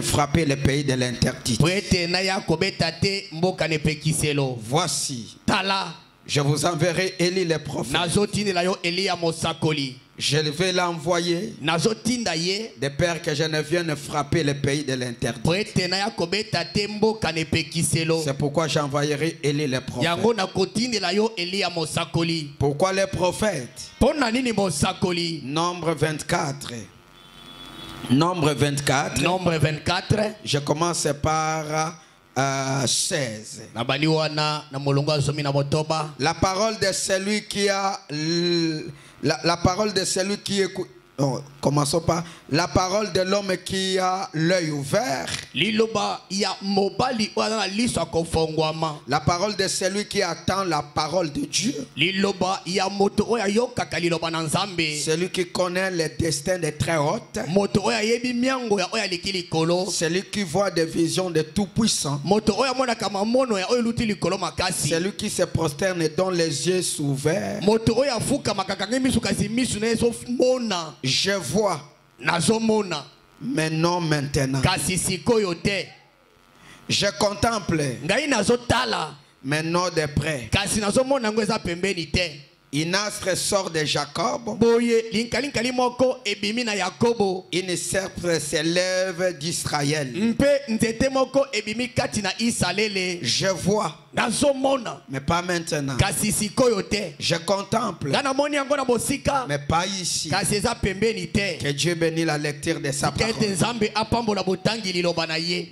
frapper le pays de l'interdit. Voici, je vous enverrai Élie le prophète. Je vais l'envoyer de peur que je ne vienne frapper le pays de l'interdit. C'est pourquoi j'envoyerai Élie le prophète. Pourquoi le prophète? Nombre 24. Nombre 24. Nombre 24. Je commence par 16. La parole de celui qui a la parole de celui qui écoute. Oh, commençons par la parole de l'homme qui a l'œil ouvert. La parole de celui qui attend la parole de Dieu. Celui qui connaît les destins des très hautes. Celui qui voit des visions de tout-puissant. Celui qui se prosterne et dont les yeux s'ouvrent. Je vois, mais non maintenant. Je contemple, mais non de près. Une astre sort de Jacob. Une serpe s'élève d'Israël. Je vois, mais pas maintenant. Je contemple, mais pas ici. Que Dieu bénisse la lecture de sa parole.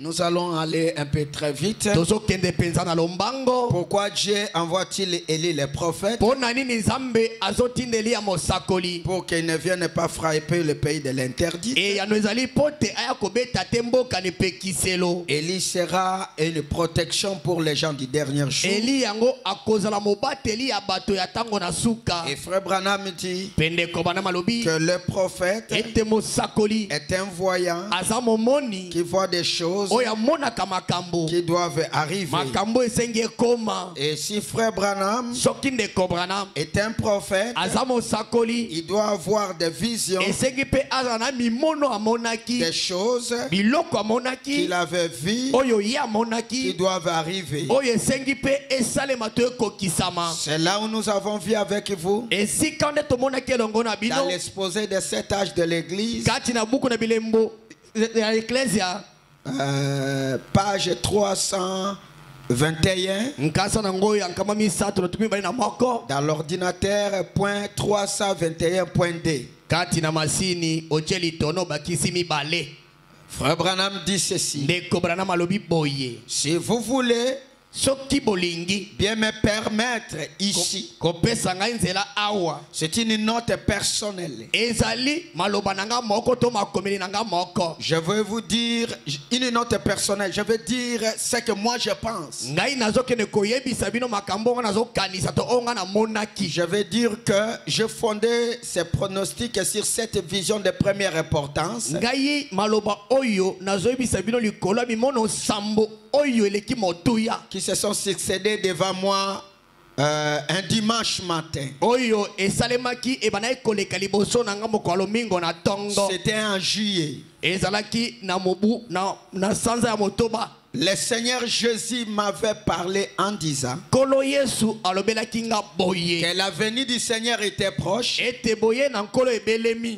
Nous allons aller un peu très vite. Pourquoi Dieu envoie-t-il Élie le prophète? Pour qu'il ne vienne pas frapper le pays de l'interdit. Élie sera une protection pour les gens du dernier jour. Et frère Branham dit que le prophète est un voyant qui voit des choses qui doivent arriver. Et si frère Branham est un prophète, il doit avoir des visions, des choses qu'il avait vues qui doivent arriver. C'est là où nous avons vu avec vous dans l'exposé des 7 âges de l'église, page 321 dans l'ordinateur .321.d. Frère Branham dit ceci: si vous voulez bien me permettre ici, c'est une note personnelle. Je veux vous dire une note personnelle. Je veux dire ce que moi je pense. Je veux dire que je fondais ces pronostics sur cette vision de première importance qui se sont succédés devant moi un dimanche matin. C'était en juillet. Le Seigneur Jésus m'avait parlé en disant que la venue du Seigneur était proche,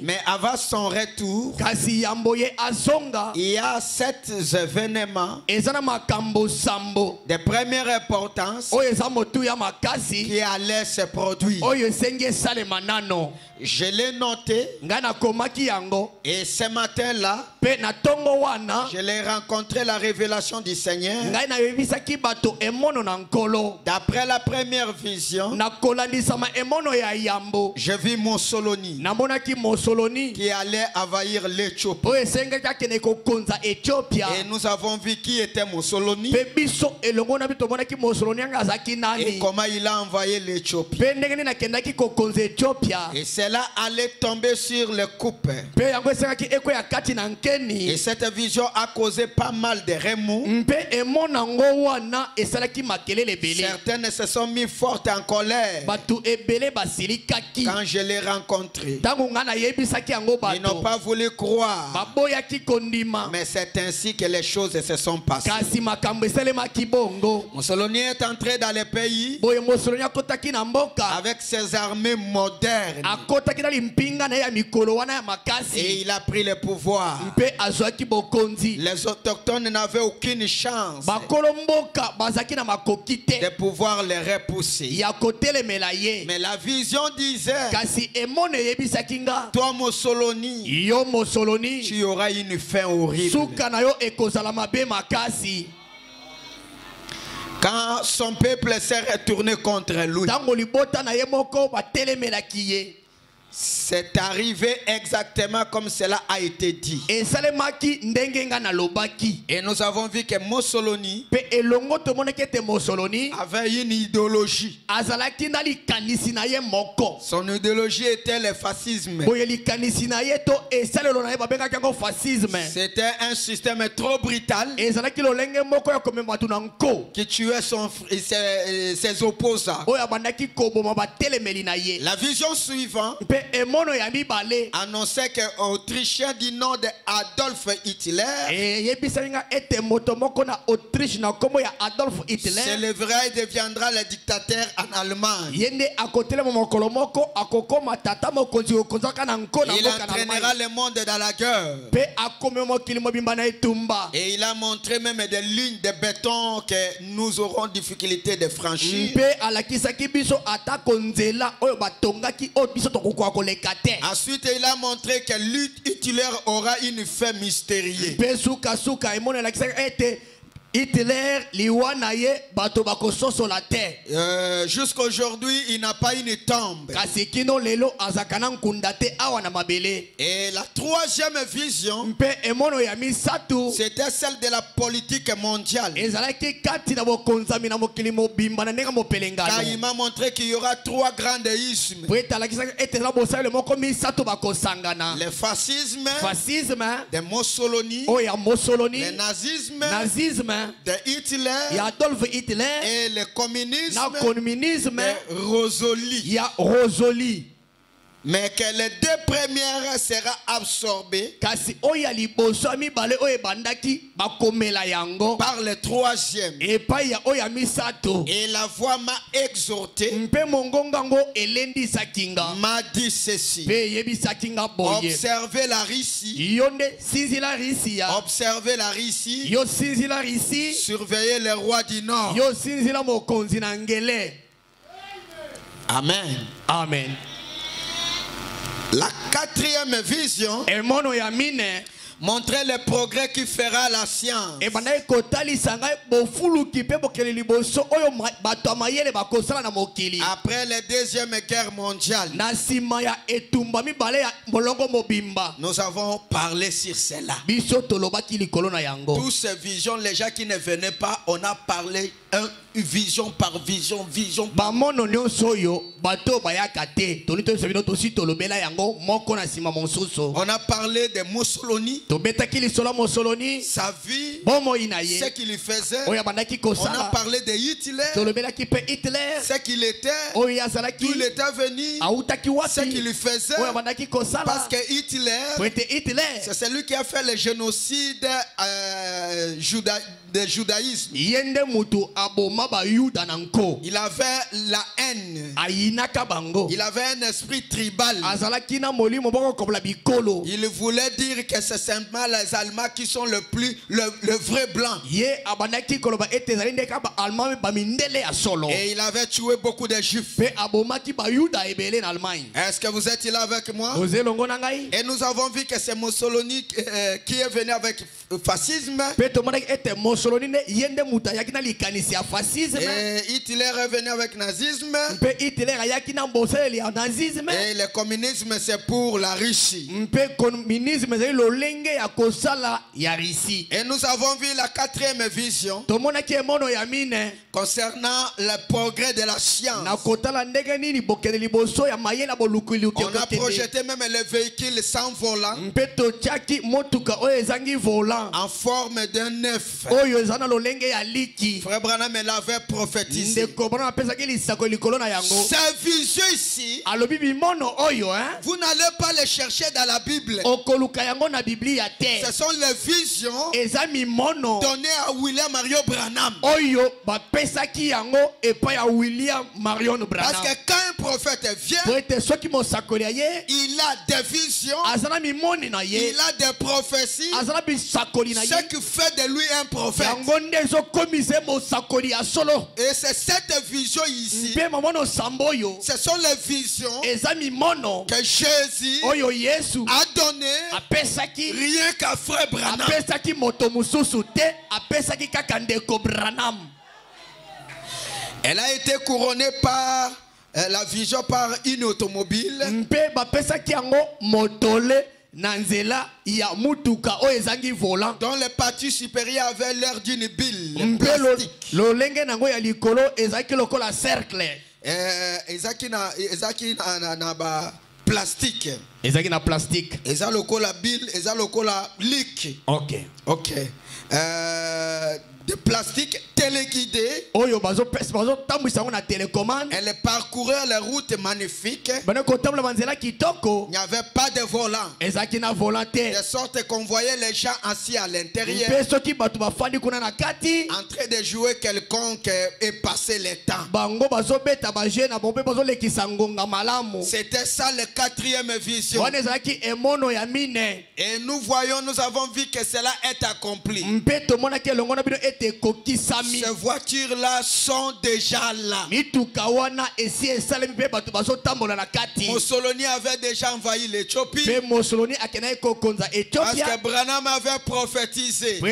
mais avant son retour, il y a 7 événements de première importance qui allaient se produire. Je l'ai noté, et ce matin-là, je l'ai rencontré la révélation du Seigneur. D'après la première vision, je vis Mussolini qui allait envahir l'Éthiopie. Et nous avons vu qui était Mussolini et comment il a envahi l'Éthiopie. Et cela allait tomber sur le couple Et cette vision a causé pas mal de remous. Certaines se sont mis fortes en colère quand je les rencontrés. Ils n'ont pas voulu croire. Mais c'est ainsi que les choses se sont passées. Mussolini est entré dans le pays avec ses armées modernes. Et il a pris le pouvoir. Les autochtones n'avaient aucune chance de pouvoir les repousser. Mais la vision disait, toi Mussolini, tu auras une fin horrible. Quand son peuple s'est retourné contre lui, c'est arrivé exactement comme cela a été dit. Et nous avons vu que Mussolini avait une idéologie. Son idéologie était le fascisme. C'était un système trop brutal qui tuait ses opposants. La vision suivante annonçait qu'un Autrichien du nom de Adolf Hitler s'élèvera et deviendra le dictateur en Allemagne. Il entraînera le monde dans la guerre. Et il a montré même des lignes de béton que nous aurons difficulté de franchir. Ensuite, il a montré que Hitler aura une fin mystérieuse. Hitler jusqu'à aujourd'hui, il n'a pas une tombe. Et la troisième vision, c'était celle de la politique mondiale. Car il m'a montré qu'il y aura trois grands ismes: le fascisme de Mussolini, le nazisme de Hitler et le communisme de Rosoli. Mais que les deux premières sera absorbées par le troisième. Et la voix m'a exhorté, m'a dit ceci: observez la Russie, observez la Russie, surveillez les rois du Nord. Amen. Amen. La quatrième vision montrait le progrès qui fera la science. Après la deuxième guerre mondiale, nous avons parlé sur cela. Toutes ces visions, les gens qui ne venaient pas, on a parlé vision par vision, vision par on a parlé de Mussolini, sa vie, ce qu'il faisait. On a parlé de Hitler, ce qu'il était, d'où il était venu, ce qu'il faisait. Parce que Hitler, c'est celui qui a fait le génocide du judaïsme. Il avait la haine. Il avait un esprit tribal. Il voulait dire que c'est simplement les Allemands qui sont le vrai blanc. Et il avait tué beaucoup de Juifs. Est-ce que vous êtes là avec moi? Et nous avons vu que c'est Mussolini qui est venu avec fascisme. Et Hitler est venu avec nazisme. Et le communisme c'est pour la Russie. Et nous avons vu la quatrième vision concernant le progrès de la science. On a projeté même les véhicules sans volant en forme d'un œuf. Frère Branham l'avait prophétisé. Ces visions ici, vous n'allez pas les chercher dans la Bible. Ce sont les visions données à William Mario Branham. Parce que quand un prophète vient, il a des visions, il a des prophéties, ce qui fait de lui un prophète. Et c'est cette vision ici, ce sont les visions que Jésus a donné rien qu'à Frère Branham. Elle a été couronnée par la vision par une automobile. Dont les parties supérieures avaient l'air d'une bille. Plastique. Plastique. Eza lokola bille, eza lokola lick. Ok. Ok. De plastique téléguidé. Elle parcourait les routes magnifiques. Il n'y avait pas de volant. De sorte qu'on voyait les gens assis à l'intérieur en train de jouer quelconque et passer le temps. C'était ça la quatrième vision. Et nous voyons, nous avons vu que cela est accompli. Ces voitures-là sont déjà là. Mussolini avait déjà envahi l'Éthiopie. Parce que Branham avait prophétisé. Il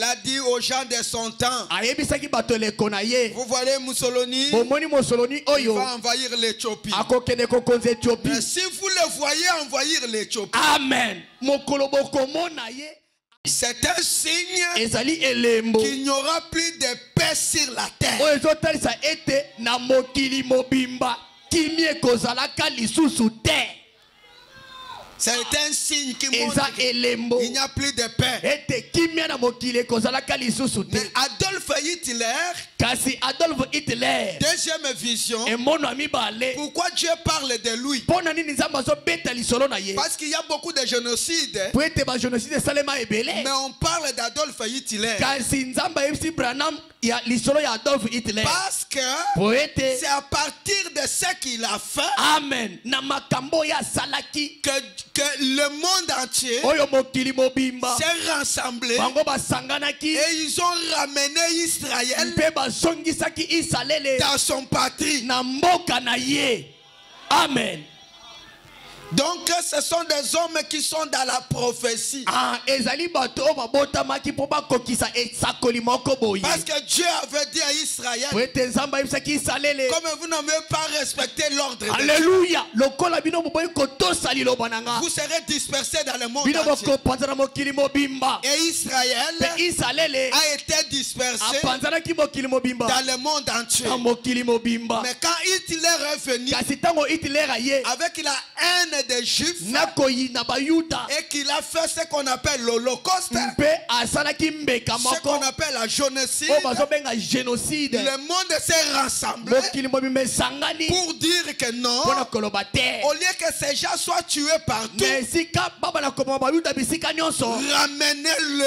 a dit aux gens de son temps, vous voyez Mussolini, il va envahir l'Éthiopie. Mais si vous le voyez envahir l'Éthiopie, amen, c'est un signe qu'il n'y aura plus de paix sur la terre. C'est un signe qui montre qu'il n'y a plus de paix. Mais Adolf Hitler, deuxième vision, pourquoi Dieu parle de lui? Parce qu'il y a beaucoup de génocides. Mais on parle d'Adolf Hitler. Parce que c'est à partir de ce qu'il a fait, amen, que le monde entier s'est rassemblé et ils ont ramené Israël dans son patrie. Amen. Donc ce sont des hommes qui sont dans la prophétie. Parce que Dieu avait dit à Israël, comme vous n'avez pas respecté l'ordre de Dieu, vous serez dispersés dans le monde entier. Et Israël a été dispersé dans le monde entier. Mais quand Hitler est venu avec la haine des Juifs et qu'il a fait ce qu'on appelle l'Holocauste, ce qu'on appelle la génocide, le monde s'est rassemblé pour dire que non, au lieu que ces gens soient tués partout, ramenez-le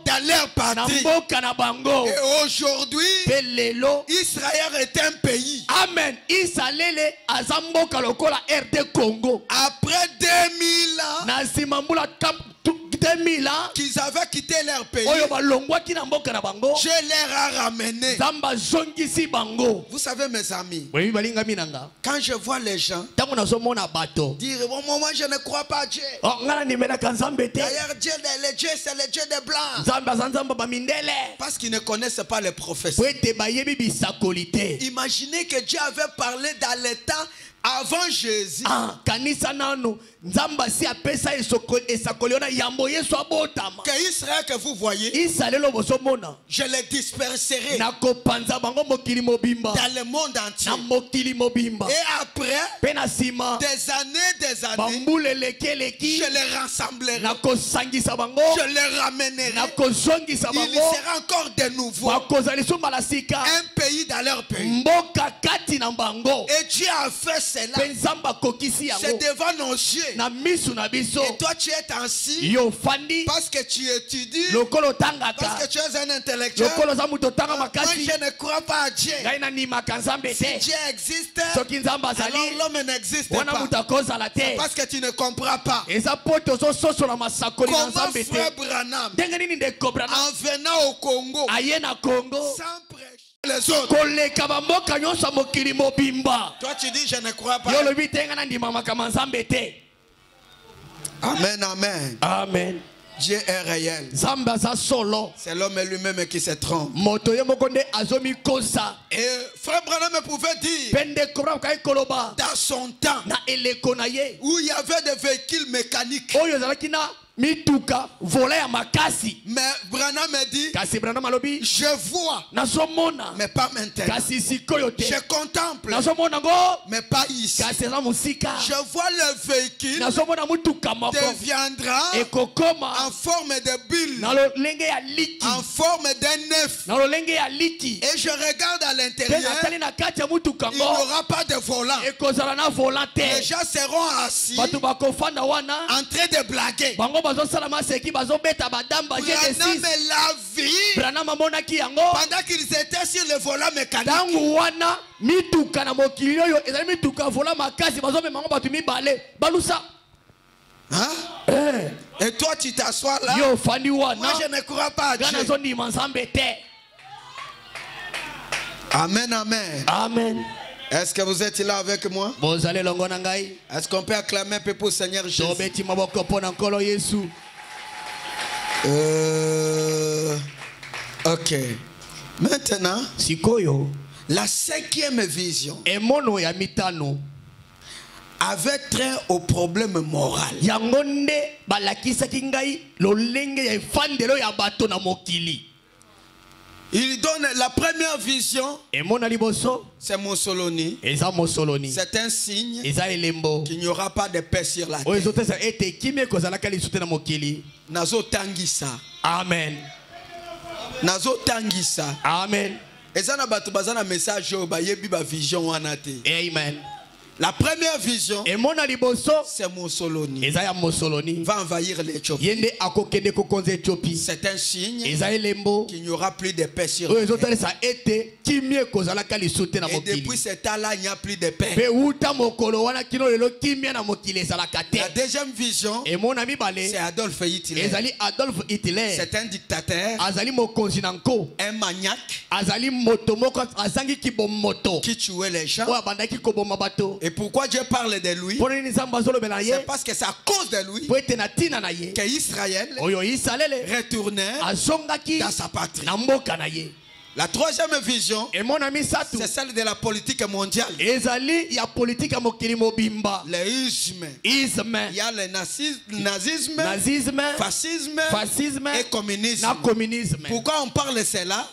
dans leur patrie. Et aujourd'hui, Israël est un pays. Amen. Après 2000 ans, qu'ils avaient quitté leur pays, je leur ai ramené. Vous savez mes amis, quand je vois les gens dire bon, moi je ne crois pas à Dieu. D'ailleurs Dieu, c'est le Dieu des Blancs. Parce qu'ils ne connaissent pas les professeurs. Imaginez que Dieu avait parlé dans les temps avant Jésus. Que Israël que vous voyez, je les disperserai dans le monde entier. Et après des années, je les rassemblerai, je les ramènerai. Il sera encore de nouveau un pays dans leur pays. Et Dieu a fait cela. C'est devant nos yeux. Et toi tu es ainsi parce que tu étudies, parce que tu es un intellectuel. Moi je ne crois pas à Dieu. Si Dieu existe, alors l'homme n'existe pas. Parce que tu ne comprends pas. Comment frère Branham, en venant au Congo, sans prêcher les autres, toi tu dis je ne crois pas. Amen, amen. Amen. Dieu est réel. C'est l'homme lui-même qui se trompe. Et frère Branham pouvait dire dans son temps où il y avait des véhicules mécaniques, mituka vola ya makasi. Mais Branham me dit, kasi Branham alobi, je vois, nasomona, mais pas maintenant. Kasi sikoyo te. Je contemple, nasomona ngo, mais pas ici. Kasi za musika. Je vois le véhicule, nasomona mutuka moko, deviendra ekokoma en forme de bulle, nalo lenge ya liki, en forme d'un œuf. nalo lenge ya liki. Et je regarde à l'intérieur, il n'y aura pas de volant. Les gens seront assis, en train de blaguer. Branham l'a vu pendant qu'ils étaient sur le volant mécanique. Hein? Et toi tu t'assois là. Moi je ne crois pas à Dieu. Amen, amen. Amen. Est-ce que vous êtes là avec moi? Est-ce qu'on peut acclamer un peu pour le Seigneur Jésus? Ok. Maintenant, la cinquième vision avait trait au problème moral. Il donne la première vision. C'est Mussolini. C'est un signe qu'il n'y aura pas de paix sur la terre. Nazo tangisa. Amen. Nazo tangisa. Amen. Ezana batu bazana message ba yebi ba vision wana te. Amen. La première vision, c'est Mussolini. Va envahir l'Éthiopie. C'est un signe qu'il n'y aura plus de paix sur la terre. Et depuis ce temps-là, il n'y a plus de paix. La deuxième vision, c'est Adolf Hitler. C'est un dictateur, un maniaque qui tuait les gens. Et pourquoi Dieu parle de lui? C'est parce que c'est à cause de lui que Israël retournait dans sa patrie. La troisième vision, c'est celle de la politique mondiale. Le isme. Il y a le nazisme, fascisme et communisme. Pourquoi on parle de cela?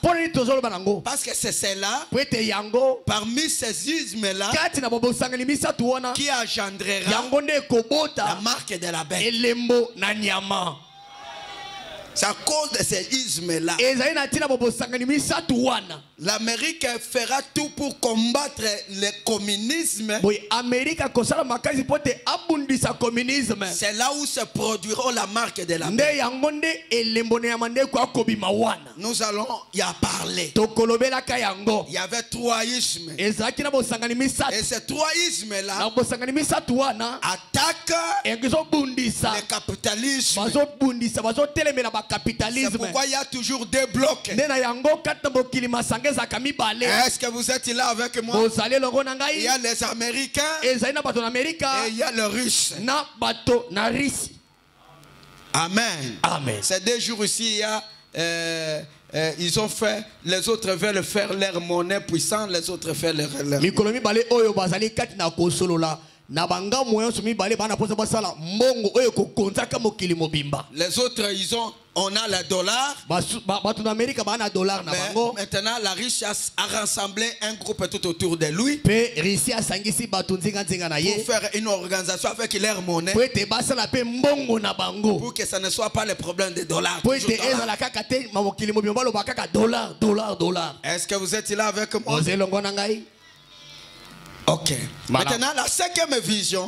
Parce que c'est cela, parmi ces ismes-là, qui engendrera la marque de la bête. C'est à cause de ces ismes-là. L'Amérique fera tout pour combattre le communisme. C'est là où se produira la marque de la paix. Nous allons y en parler. Il y avait 3 ismes. Et ces 3 ismes-là attaquent le capitalisme. C'est pourquoi il y a toujours des blocs. Est-ce que vous êtes là avec moi? Il y a les Américains et il y a les Russes. Amen. Amen. Ces 2 jours ici, il y a, ils ont fait, les autres veulent faire leur monnaie puissante, les autres faire leur... Les autres, on a le dollar. Maintenant, la Russie a rassemblé un groupe tout autour de lui pour faire une organisation avec leur monnaie pour que ça ne soit pas le problème des dollars. Est-ce que vous êtes là avec moi? Ok. Maintenant, la 5e vision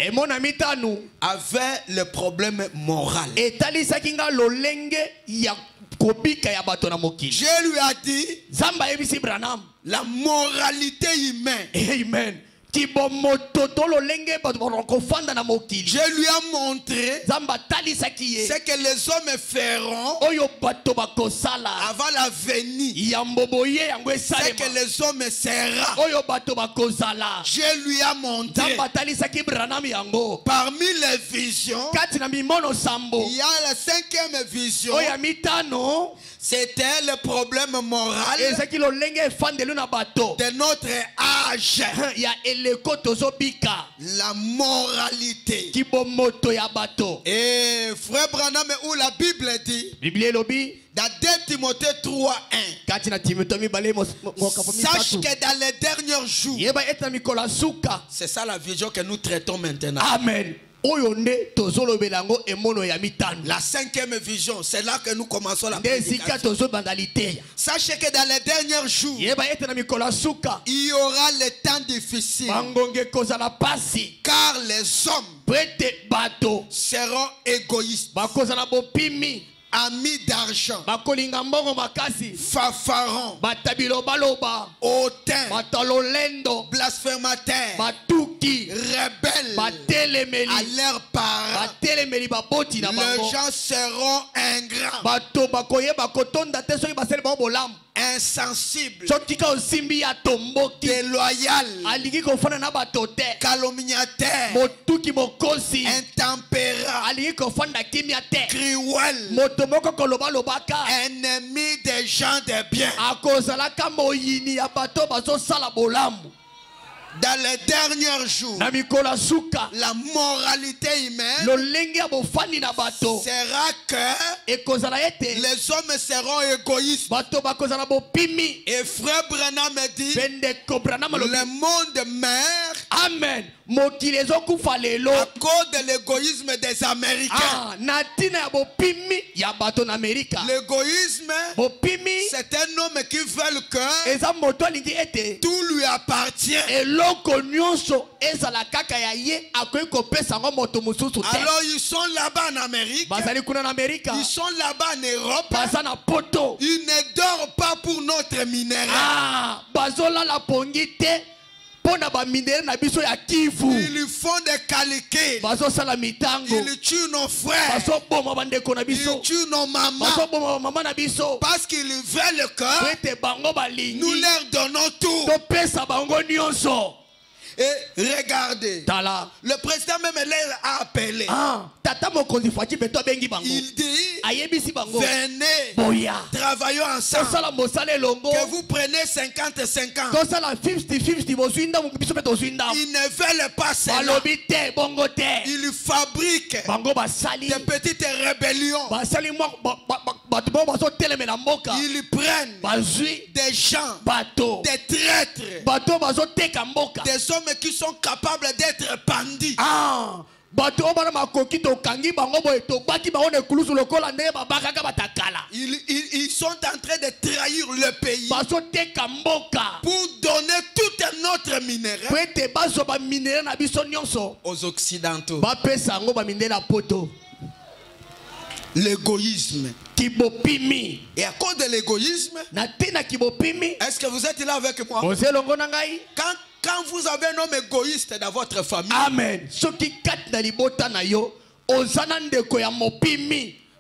avait le problème moral. Je lui ai dit la moralité humaine. Amen. Je lui ai montré ce que les hommes feront avant la venue. Ce que les hommes seront. Je lui ai montré. Parmi les visions, il y a la 5e vision. C'était le problème moral de notre âge. La moralité. Et frère Branham, où la Bible dit dans 2 Timothée 3:1, sache que dans les derniers jours, c'est ça la vision que nous traitons maintenant. Amen. La 5e vision, c'est là que nous commençons la prédication. Sachez que dans les derniers jours, il y aura les temps difficiles, car les hommes seront égoïstes, amis d'argent, fanfarons, hautains, blasphémateurs, rebelles à leurs parents. Les gens seront ingrats, insensibles, déloyaux, calomniateurs, intempérants, cruels, ennemis des gens de bien. Dans les derniers jours, la moralité humaine sera que les hommes seront égoïstes. Et frère Branham dit, le monde meurt. Amen. À cause de l'égoïsme des Américains. L'égoïsme, c'est un homme qui veut que tout lui appartient. Alors ils sont là-bas en Amérique, ils sont là-bas en Europe, ils ne dorment pas pour notre minerai. Ils font des calculs. Ils tuent nos frères. Ils tuent nos mamans. Parce qu'ils veulent que nous leur donnons tout. Et regardez, le président même a appelé. Il dit, venez, travaillons ensemble. Que vous prenez 50-50. Ils ne veulent pas cela. Ils fabriquent des petites rébellions. Ils prennent des gens, des traîtres, des hommes qui sont capables d'être bandits. Ils sont en train de trahir le pays pour donner tout un autre minerai aux Occidentaux. L'égoïsme. Et à cause de l'égoïsme, est-ce que vous êtes là avec moi? Quand vous avez un homme égoïste dans votre famille, amen.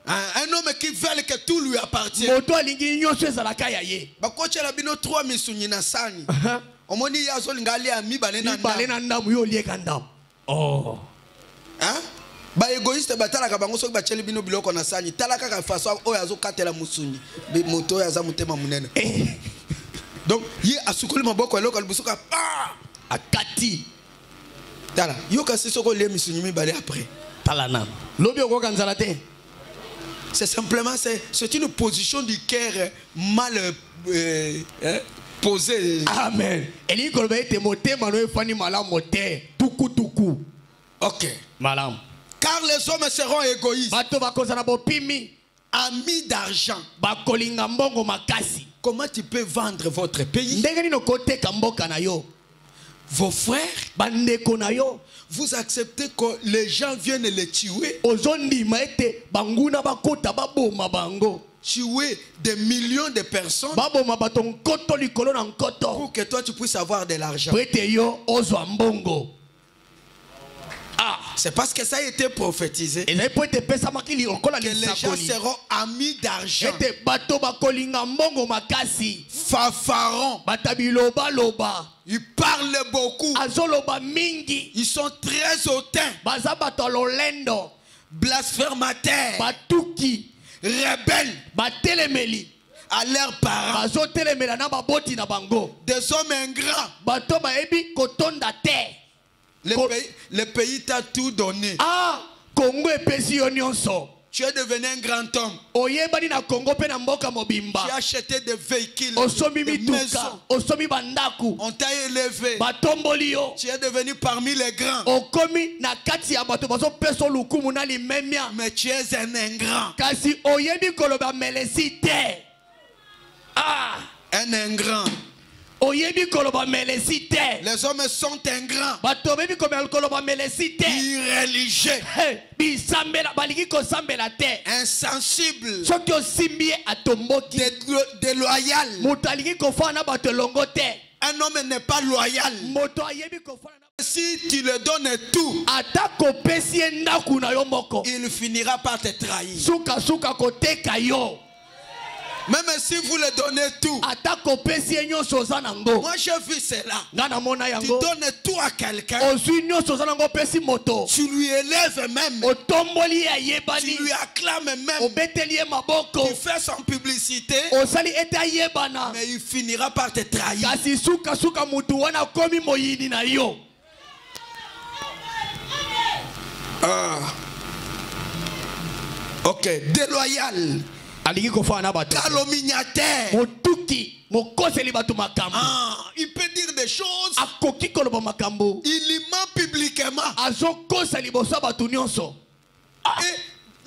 Un homme qui veut que tout lui appartienne. Oh. Ba égoïste batalaka bango soki bacheli bino biloko na sani talaka ka façon oyo azokatela musuni moto oyo aza mutema munene. Donc ye asukuli maboko eloko libusuka pa akati tala yoka sisoko le misuni mibale après tala na lobi okoka nzala te. C'est simplement c'est une position du cœur mal posée. Amen. Eli kolba ete motema no efani malamu te tuku tuku. OK. Malamu. Car les hommes seront égoïstes. Bato bakozana bopimi amis d'argent. Bakolinga mbongo makasi. Comment tu peux vendre votre pays? Ndenge nino koteka mboka na yo. Vos frères, bandeko na yo, vous acceptez que les gens viennent les tuer? Ozondi maete banguna bakota baboma bango. Tuer des millions de personnes baboma baton koto likolo na nkoto pour que toi tu puisses avoir de l'argent. Prete yo ozwa mbongo. Ah, c'est parce que ça a été prophétisé. Et que les gens seront amis d'argent. Fafaron. Ils parlent beaucoup. Ils sont très hautains. Blasphémateurs. Rebelles. À leurs parents. Des hommes ingrats. Le pays t'a tout donné. Ah, Congo est pays nyonso. Tu es devenu un grand homme. Oyebani na Congo pe na mboka mobimba. Tu as acheté des véhicules, des maisons. Osomi bandaku. On t'a élevé. Batomboli yo. Tu es devenu parmi les grands. Okomi na kati ya bato bazo peso lukumu na limemia. Mais tu es un ingrat. Kasi oyebi koloba melesite. Ah, un ingrat. Oyebi koloba melesite. Les hommes sont ingrats. Batobebi koloba melesite. Irréligieux. Bisambela baliki ko sambela te. Insensible. Soki osimbi atomboki. Déloyal. Mutaliki ko fana bato longo te. Un homme n'est pas loyal. Moto ayebi ko fana. Si tu le donnes tout, atako pesi ndaku na yo moko, il finira par te trahir. Suka suka ko teka yo. Même si vous le donnez tout. Moi j'ai vu cela. Tu donnes tout à quelqu'un. Tu lui élèves même. Tu lui acclames même. Tu fais son publicité. Mais il finira par te trahir. Ah. Ok, déloyal. Calomniateur. Ah, il peut dire des choses. Il ment publiquement.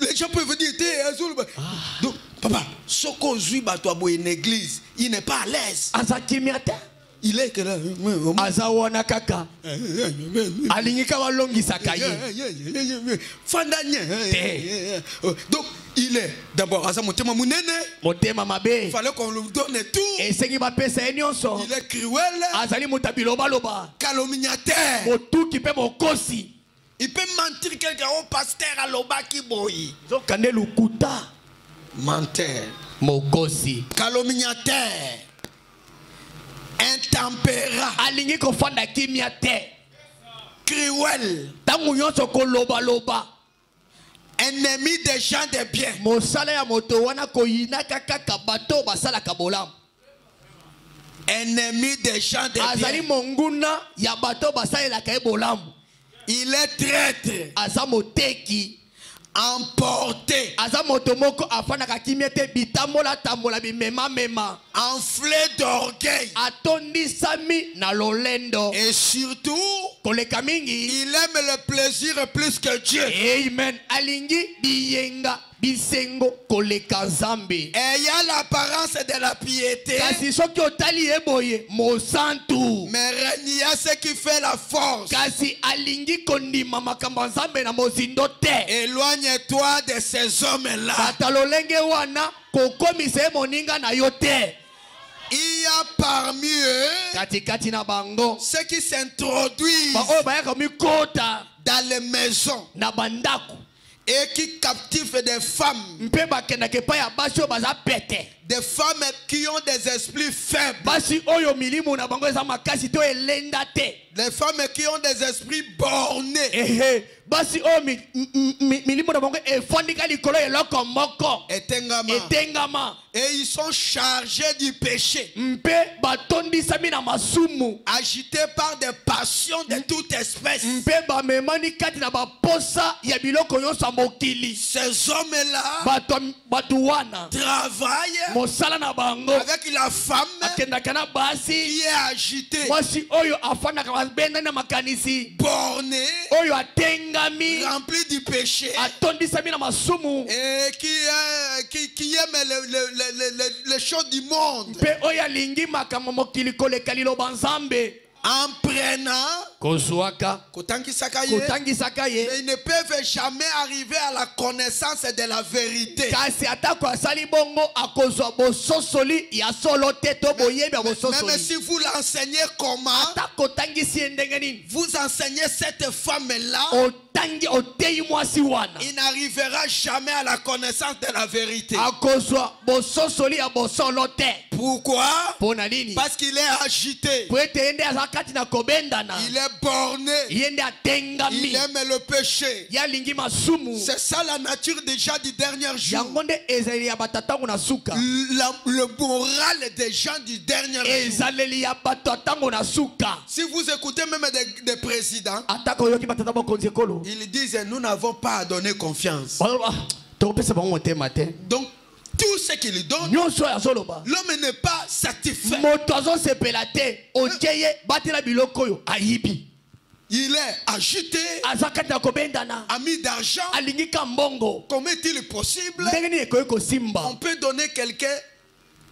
Et les gens peuvent dire donc, papa, une église, il n'est pas à l'aise. Il est que là. Donc, il est d'abord il fallait qu'on lui donne tout. Il est cruel. Calomniateur. Il peut mentir quelqu'un au pasteur à l'obaki boy. Menteur. Calomniateur. Intempérant. Cruel. Ennemi des gens de bien. Ennemi des gens de bien. Il est traître. Emporté. Enflé d'orgueil. Et surtout, il aime le plaisir plus que Dieu. Amen. bisengo koleka nzambe. Ayant l'apparence de la piété, kasi soki otali eboye mosantu, mais renia ce qui fait la force. kasi alingi kondima makambo nzambe na mozindo te. Éloigne-toi de ces hommes-là. batalolenge wana kokomisa moninga na yo te. Il y a parmi eux katikati na bango ceux qui s'introduisent dans les maisons na bandako et qui captivent des femmes. Des femmes qui ont des esprits faibles. Les femmes qui ont des esprits bornés. Et ils sont chargés du péché, agités par des passions de toute espèce. Ces hommes-là travaillent avec la femme qui est agitée, bornée, remplie du péché, et qui aime les choses du monde. En prenant, mais ils ne peuvent jamais arriver à la connaissance de la vérité. Même si vous l'enseignez comment, vous enseignez cette femme-là, il n'arrivera jamais à la connaissance de la vérité. Pourquoi? Parce qu'il est agité, il est borné, il aime le péché. C'est ça la nature déjà du dernier jour. Le moral des gens du dernier jour. Si vous écoutez même des présidents, ils disent nous n'avons pas à donner confiance. Donc tout ce qu'il donne, l'homme n'est pas satisfait. Il est agité, ami d'argent. Comment est-il possible? On peut donner quelqu'un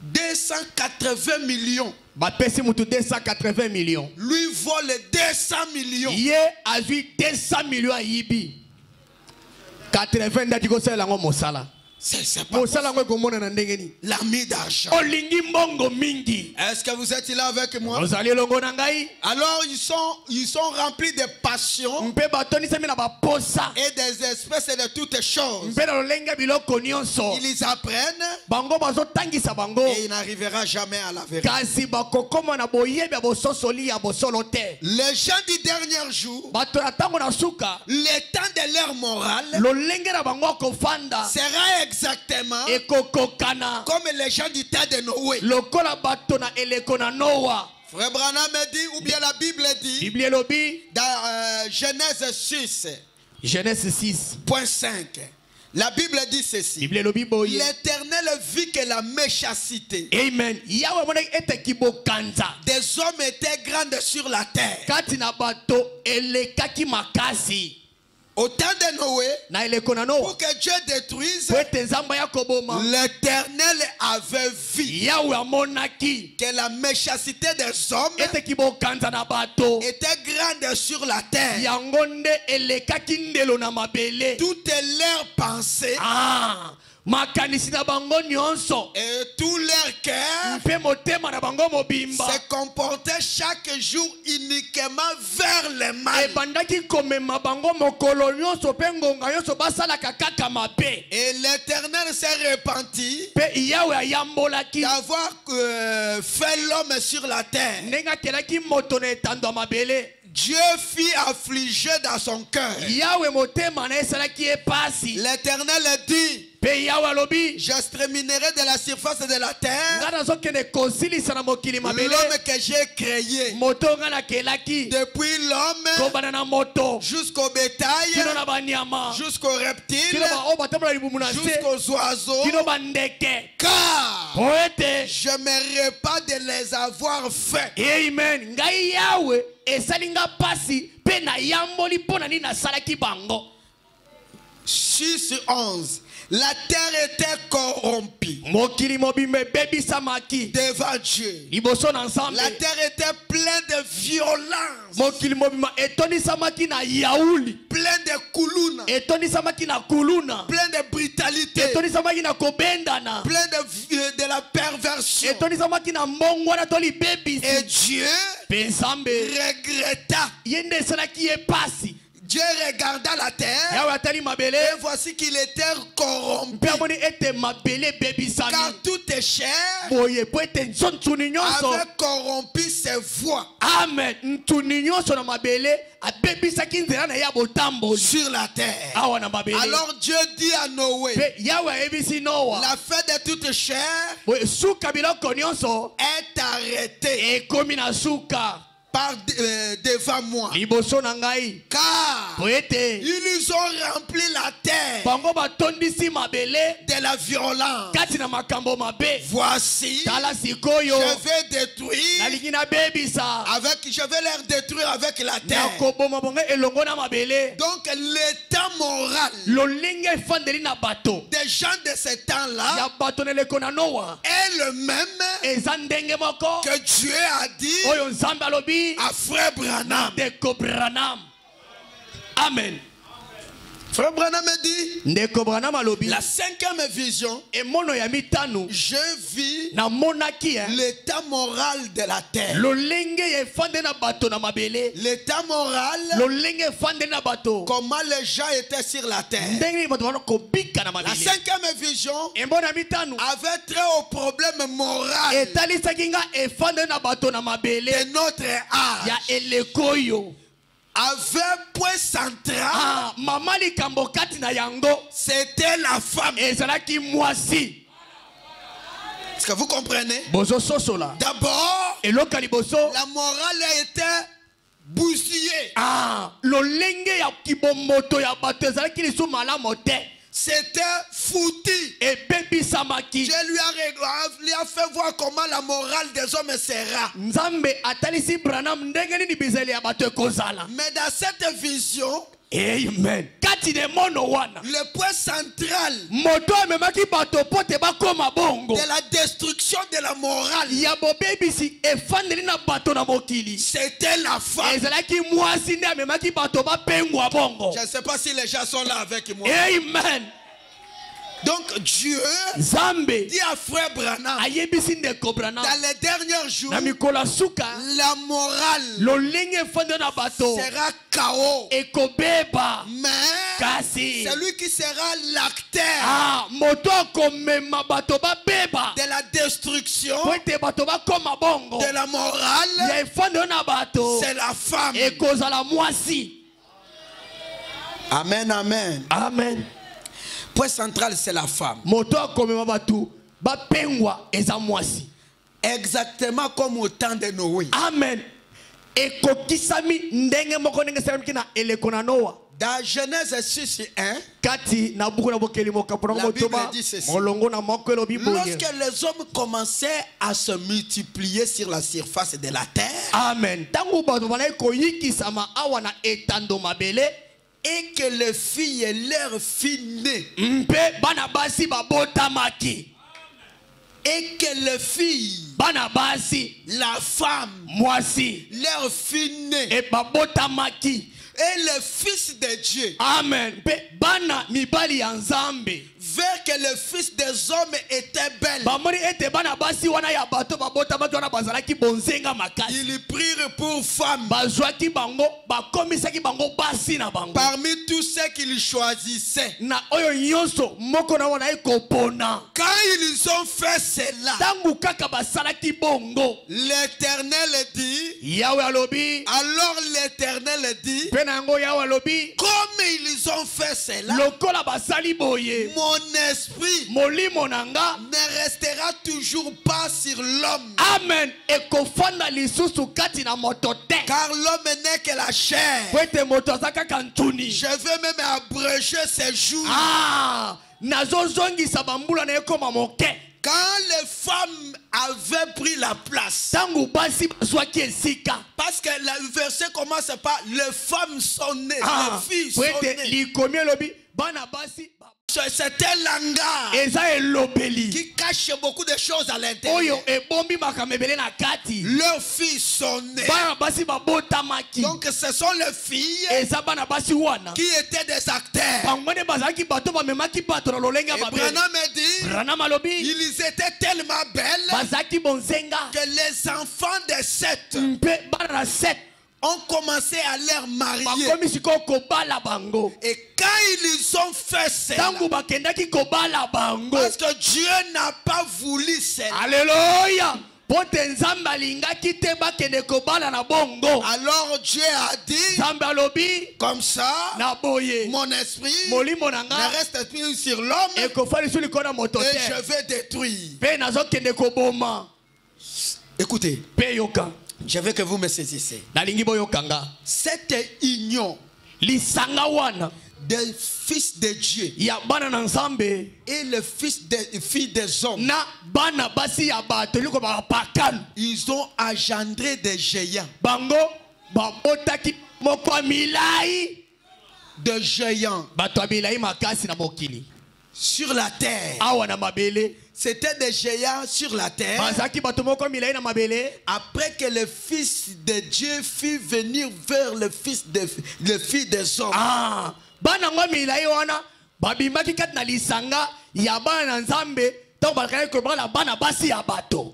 280 millions. Lui vole 200 millions. 80 c'est pas l'ami d'argent. Est-ce que vous êtes là avec moi? Alors ils sont remplis de passion et des espèces de toutes choses. Ils les apprennent et il n'arrivera jamais à la vérité. Les gens du dernier jour, l'état de leur morale sera exactement comme les gens du temps de Noé. Frère Branham dit, ou bien la Bible dit, dans Genèse 6.5, la Bible dit ceci: l'Éternel vit que la méchanceté des hommes était grande sur la terre. Au temps de Noé, pour que Dieu détruise, l'Éternel avait vu que la méchanceté des hommes était grande sur la terre. Toutes leurs pensées et tout leur cœur se comportait chaque jour uniquement vers le mal. Et l'Éternel s'est repenti d'avoir fait l'homme sur la terre. Dieu fit affliger dans son cœur. L'Éternel dit: j'exterminerai de la surface de la terre l'homme que j'ai créé, depuis l'homme jusqu'au bétail, jusqu'aux reptiles, jusqu'aux oiseaux, car je ne m'aimerais pas de les avoir faits. Amen. 6:11. La terre était corrompue devant Dieu. La terre était pleine de violence, pleine de kuluna, pleine de brutalité, pleine de la perversion. Et Dieu regretta. Dieu regarda la terre et voici qu'il était corrompu, car toute chair avait corrompu ses voies sur la terre. Alors Dieu dit à Noé, la fête de toute chair est arrêtée devant moi, car ils ont rempli la terre de la violence. Voici, je vais détruire je vais les détruire avec la terre. Donc l'état moral des gens de ce temps-là est le même que Dieu a dit à frère Branham. Amen. Frère Branham dit, la cinquième vision, je vis l'état moral de la terre. L'état moral, comment les gens étaient sur la terre. La cinquième vision avait trait au problème moral de notre âge. Avait point central, c'était la femme. Est-ce que vous comprenez? D'abord, la morale a été bousillée. C'était foutu. Dieu lui a fait voir comment la morale des hommes sera. Mais dans cette vision, amen, le point central de la destruction de la morale, c'était la femme. Je ne sais pas si les gens sont là avec moi. Amen. Donc Dieu dit à frère Branham, dans les derniers jours, la morale sera chaos. Mais celui qui sera l'acteur de la destruction de la morale, c'est la femme. Amen, amen. Amen. Point central, c'est la femme. Exactement comme au temps de Noé. Amen. Dans Genèse 6:1, la Bible dit ceci. Lorsque les hommes commençaient à se multiplier sur la surface de la terre, amen, et que les filles et leurs filles nées, et que les filles, la femme, leurs filles nées, et le fils de Dieu, amen, vers que le fils des hommes était belle, ils prirent pour femme parmi tous ceux qu'ils choisissaient. Quand ils ont fait cela, l'Éternel dit, alors l'Éternel dit, comme ils ont fait cela, mon esprit ne restera toujours pas sur l'homme. Amen. Car l'homme n'est que la chair. Je veux même abréger ses jours. Quand les femmes avaient pris la place, parce que le verset commence par les femmes sont nées, les filles sont nées. C'est un langage qui cache beaucoup de choses à l'intérieur. Leurs filles sont nées. Donc ce sont les filles qui étaient des acteurs. Et Branham a dit, ils étaient tellement belles que les enfants de Seth ont commencé à leur marier. Et quand ils ont fait cela, parce que Dieu n'a pas voulu cela. Alléluia. Alors Dieu a dit, comme ça, mon esprit ne reste plus sur l'homme et je vais détruire. Écoutez, je veux que vous me saisissez. Cette union des fils de Dieu et le fils des filles des hommes, ils ont engendré des géants. De géants sur la terre. C'était des géants sur la terre. Après que le fils de Dieu fit venir vers le fils de filles des hommes.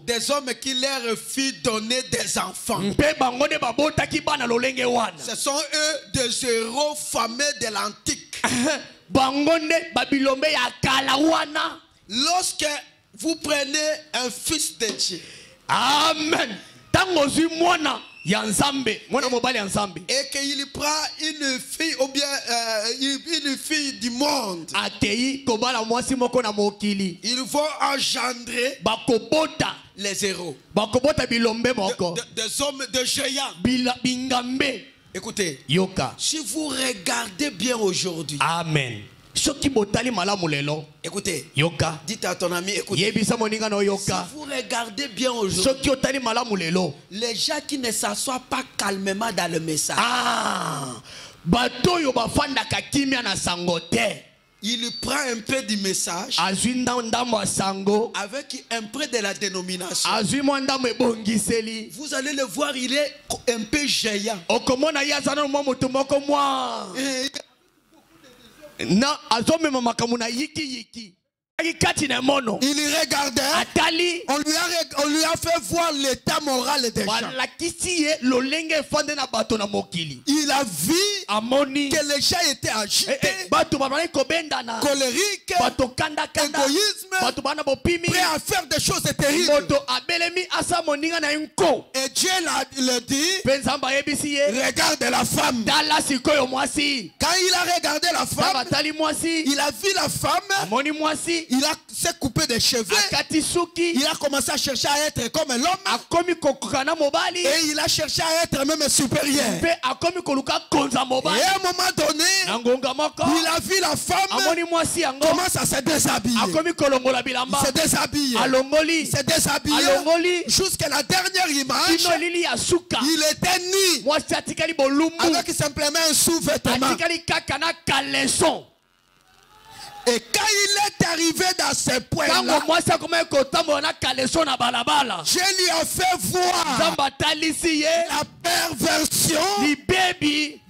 Des hommes qui leur fit donner des enfants. Ce sont eux des héros fameux de l'antique. Lorsque vous prenez un fils de Dieu, amen, et qu'il prend une fille ou bien une fille du monde, ils vont engendrer les héros, des hommes de géants. Écoutez, si vous regardez bien aujourd'hui, amen. Écoutez, dites à ton ami, écoutez, si vous regardez bien aujourd'hui, les gens qui ne s'assoient pas calmement dans le message, il prend un peu du message avec un peu de la dénomination. Vous allez le voir, il est un peu géant. Non, azome makamuna yiki yiki. Il regardait, on lui a fait voir l'état moral des gens. Il a vu que les gens étaient agités, colériques, égoïsme, prêts à faire des choses terribles. Et Dieu l'a dit, regarde la femme. Quand il a regardé la femme, il a vu la femme. Il s'est coupé des cheveux. Il a commencé à chercher à être comme l'homme. Et il a cherché à être même supérieur. Et à un moment donné, il a vu la femme commence à se déshabiller. Il se déshabille. Il se déshabille. Jusqu'à la dernière image, il était nu. Avec simplement un sous-vêtement. Et quand il est arrivé dans ce point-là, Dieu lui a fait voir la perversion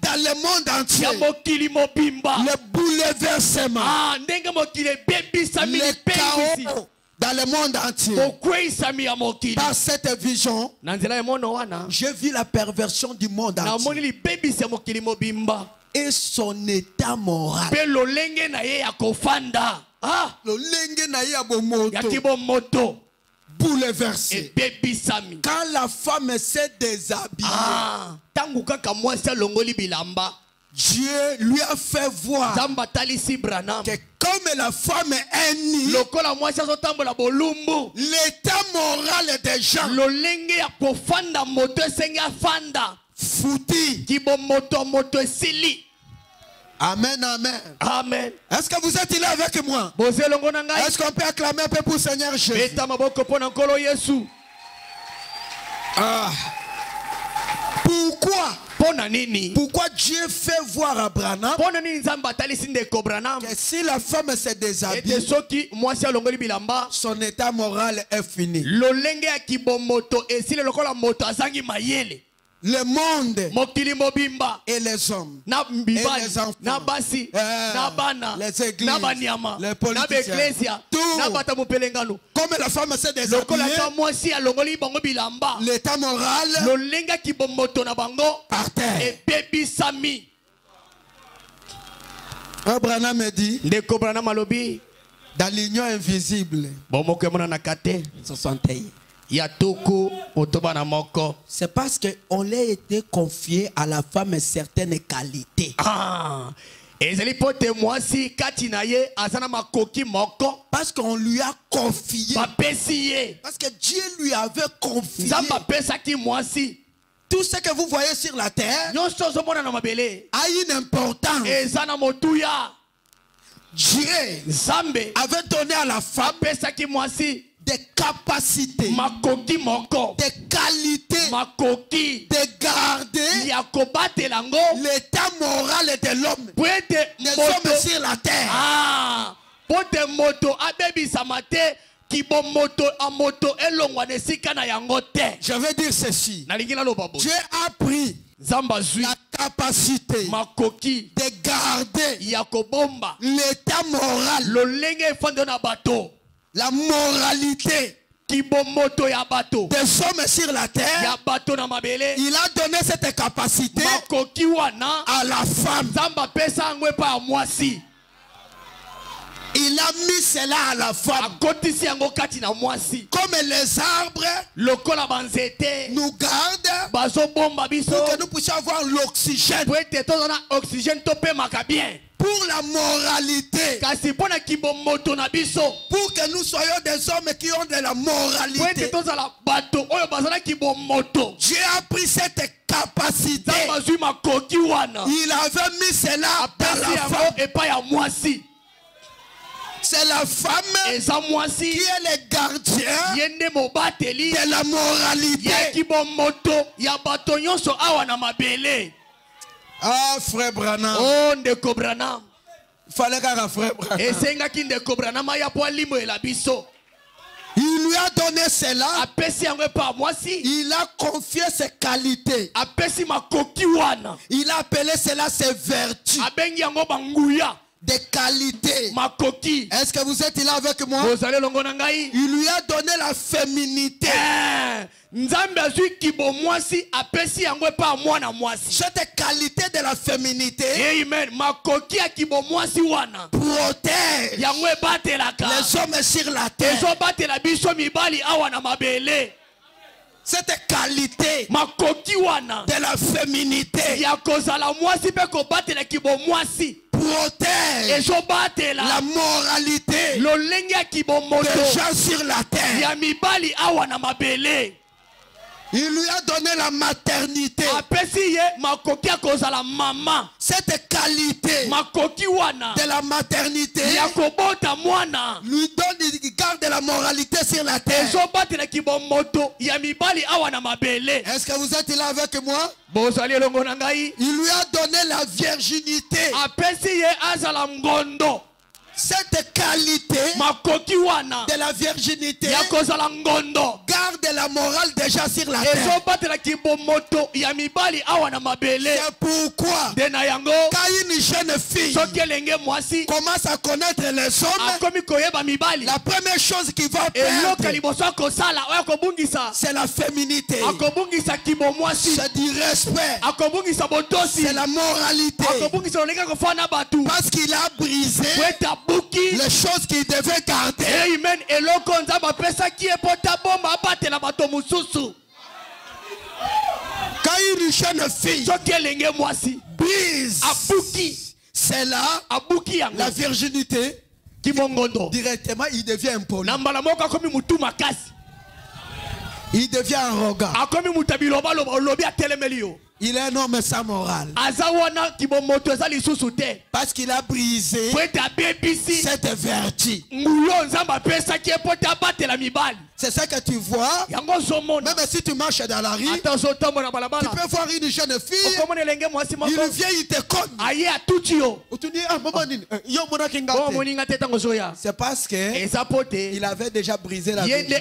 dans le monde entier, le bouleversement, le chaos dans le monde entier. Par cette vision, j'ai vu la perversion du monde entier et son état moral. Bouleversé. Quand la femme s'est déshabillée, Dieu lui a fait voir que comme la femme est nue, l'état moral des gens fouti. Amen, amen. Amen. Est-ce que vous êtes là avec moi? Est-ce qu'on peut acclamer un peu pour Seigneur Jésus? Pourquoi? Pourquoi Dieu fait voir à Branham que si la femme se déshabille, son état moral est fini. Le monde et les hommes et les enfants, les églises, les politiciens, tout. Comme la femme s'est déshabillée, l'état moral par terre. Abraham me dit dans l'union invisible 61. C'est parce qu'on l'a été confié à la femme certaines qualités. Parce qu'on lui a confié. Parce que Dieu lui avait confié. Tout ce que vous voyez sur la terre a une importance. Dieu avait donné à la femme des capacités, des qualités, de garder l'état moral de l'homme, des hommes sur la terre. Je veux dire ceci. Dieu a pris la capacité de garder l'état moral, la moralité des hommes sur la terre. Il a donné cette capacité à la femme. Il a mis cela à la femme. Comme les arbres nous gardent pour que nous puissions avoir l'oxygène. Pour la moralité. Pour que nous soyons des hommes qui ont de la moralité. Dieu a pris cette capacité. Il avait mis cela dans la femme. C'est la femme qui est le gardien de la moralité. Ah, frère Branham. Il fallait qu'un frère Branham. Il lui a donné cela. Il a confié ses qualités. Il a appelé cela ses vertus. Des qualités. Est-ce que vous êtes là avec moi? Il lui a donné la féminité. Cette qualité de la féminité protège les hommes sur la terre. Cette qualité de la féminité protège la moralité des gens sur la terre. Il lui a donné la maternité. Cette qualité de la maternité lui donne, il garde la moralité sur la terre. Est-ce que vous êtes là avec moi? Il lui a donné la virginité. Cette qualité de la virginité garde la morale déjà sur la terre. C'est pourquoi quand une jeune fille commence à connaître les hommes, la première chose qu'il va perdre, c'est la féminité, c'est du respect, c'est la moralité, parce qu'il a brisé les choses qu'il devait garder. Quand une jeune fille brise cela, la virginité, directement il devient impoli. Il devient arrogant. Il est un homme sans morale. Parce qu'il a brisé cette vertu. C'est ça que tu vois. Même si tu marches dans la rue, tu peux voir une jeune fille. Il vient, il te cogne. C'est parce qu'il avait déjà brisé la vertu.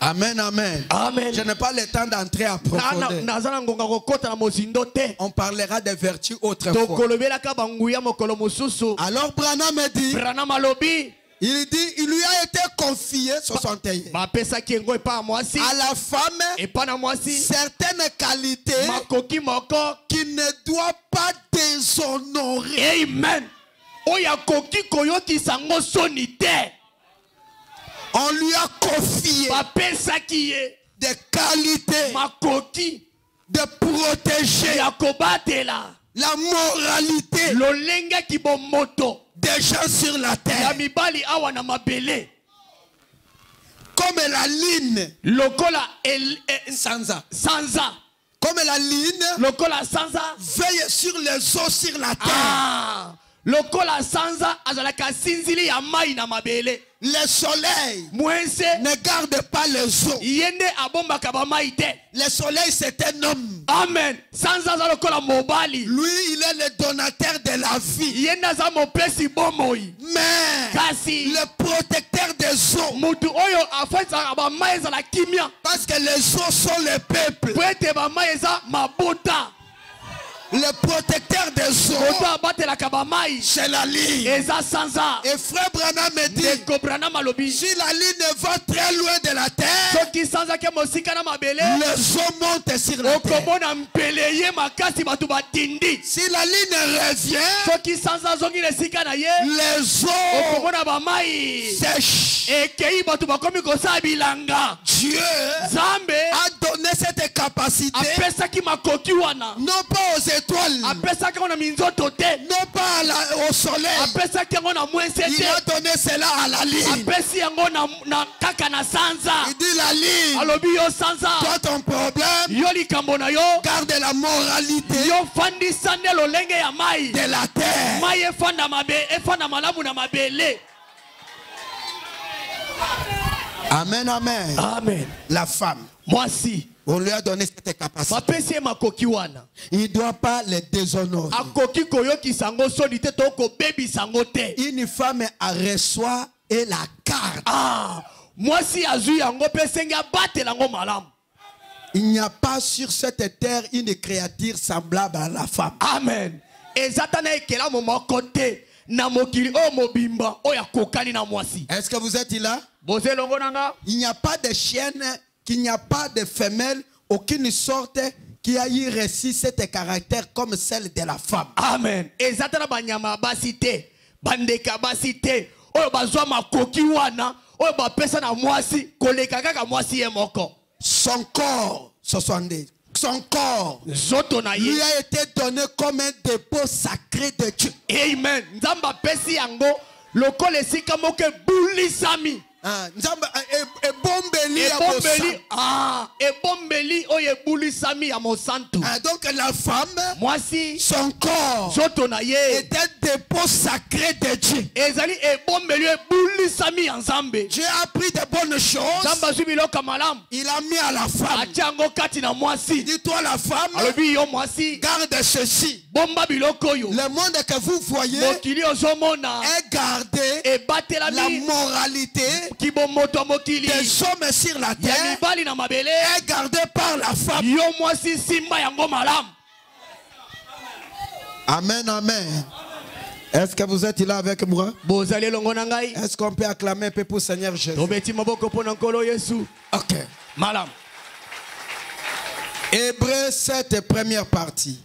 Amen, amen. Amen. Je n'ai pas le temps d'entrer à profondeur. On parlera des vertus autrefois. Alors Branham me dit, il dit, il lui a été confié 61. À la femme, certaines qualités qui ne doivent pas déshonorer. Amen. On lui a confié des qualités de protéger la moralité des gens sur la terre. Comme la ligne Sansa. Comme la ligne veille sur les eaux sur la terre. Le soleil ne garde pas les eaux. Le soleil, c'est un homme. Amen. Lui, il est le donateur de la vie. Mais le protecteur des eaux. Parce que les eaux sont le peuple. Le protecteur des eaux, c'est la ligne. Et frère Branham me dit, si la ligne va très loin de la terre, les eaux montent sur la terre. Si la ligne revient, les eaux sèchent. Dieu a donné cette capacité, non pas aux étoiles, non pas au soleil. Il a donné cela à la ligne. Il dit la ligne, toi ton problème, garde la moralité de la terre. Amen, amen. Amen. La femme. Moi si. On lui a donné cette capacité. Il ne doit pas les déshonorer. Une femme reçoit et la garde. Il n'y a pas sur cette terre une créature semblable à la femme. Amen. Est-ce que vous êtes là? Il n'y a pas de chienne, qu'il n'y a pas de femelle, aucune sorte qui a eu reçu cet caractère comme celle de la femme. Amen. Son corps, 70. Son corps lui a été donné comme un dépôt sacré de Dieu. Amen. Donc la femme, son corps est un dépôt sacré de Dieu. Dieu a pris de bonnes choses, il a mis à la femme. Il dit, toi la femme, garde ceci. Le monde que vous voyez est gardé la moralité des hommes sur la terre est gardé par la femme. Amen, amen. Est-ce que vous êtes là avec moi? Est-ce qu'on peut acclamer un peu pour Seigneur Jésus? Ok. Hébreux 7, première partie.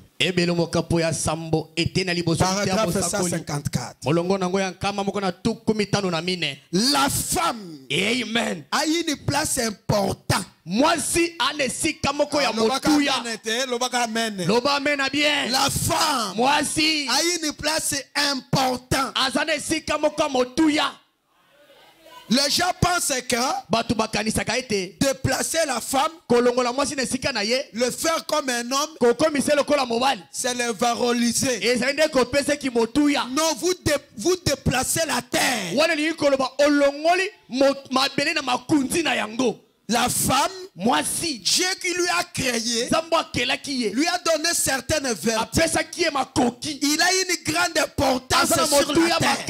Paragraphe 154. La femme a une place importante. La femme a une place importante. Les gens pensent que déplacer la femme, le faire comme un homme, c'est le valoriser. Non, vous déplacez la terre. La femme, Dieu qui lui a créé, lui a donné certaines vertus. Il a une grande importance sur la terre.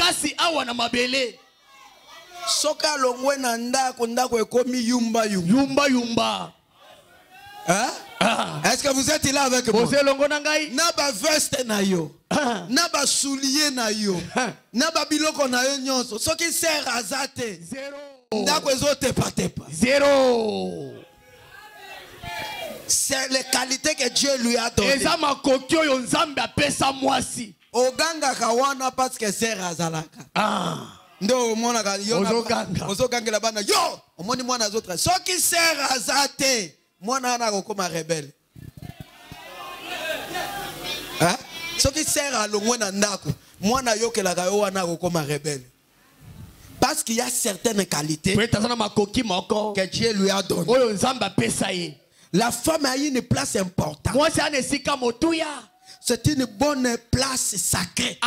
Soka longwe na ndako ndako ekomi yumba yumba yumba. Est-ce que vous êtes là avec moi? Na ba veste na yo, na ba soulier na yo, na ba biloko na yo nyonso. Soki sert azate. Ndako ezote patepa. Zéro. C'est les qualités que Dieu lui a données. Oganga kawana parce que sert azalaka. Ndo mwana ka yo ozogangela bana yo omoni mwana zotra soki sert azate mwana na kokoma rebelle soki sert alongwe na ndako mwana yokelaka yo wana kokoma rebelle parce qu'il y a certaines qualités que Dieu lui a données. La femme a une place importante. C'est une bonne place sacrée.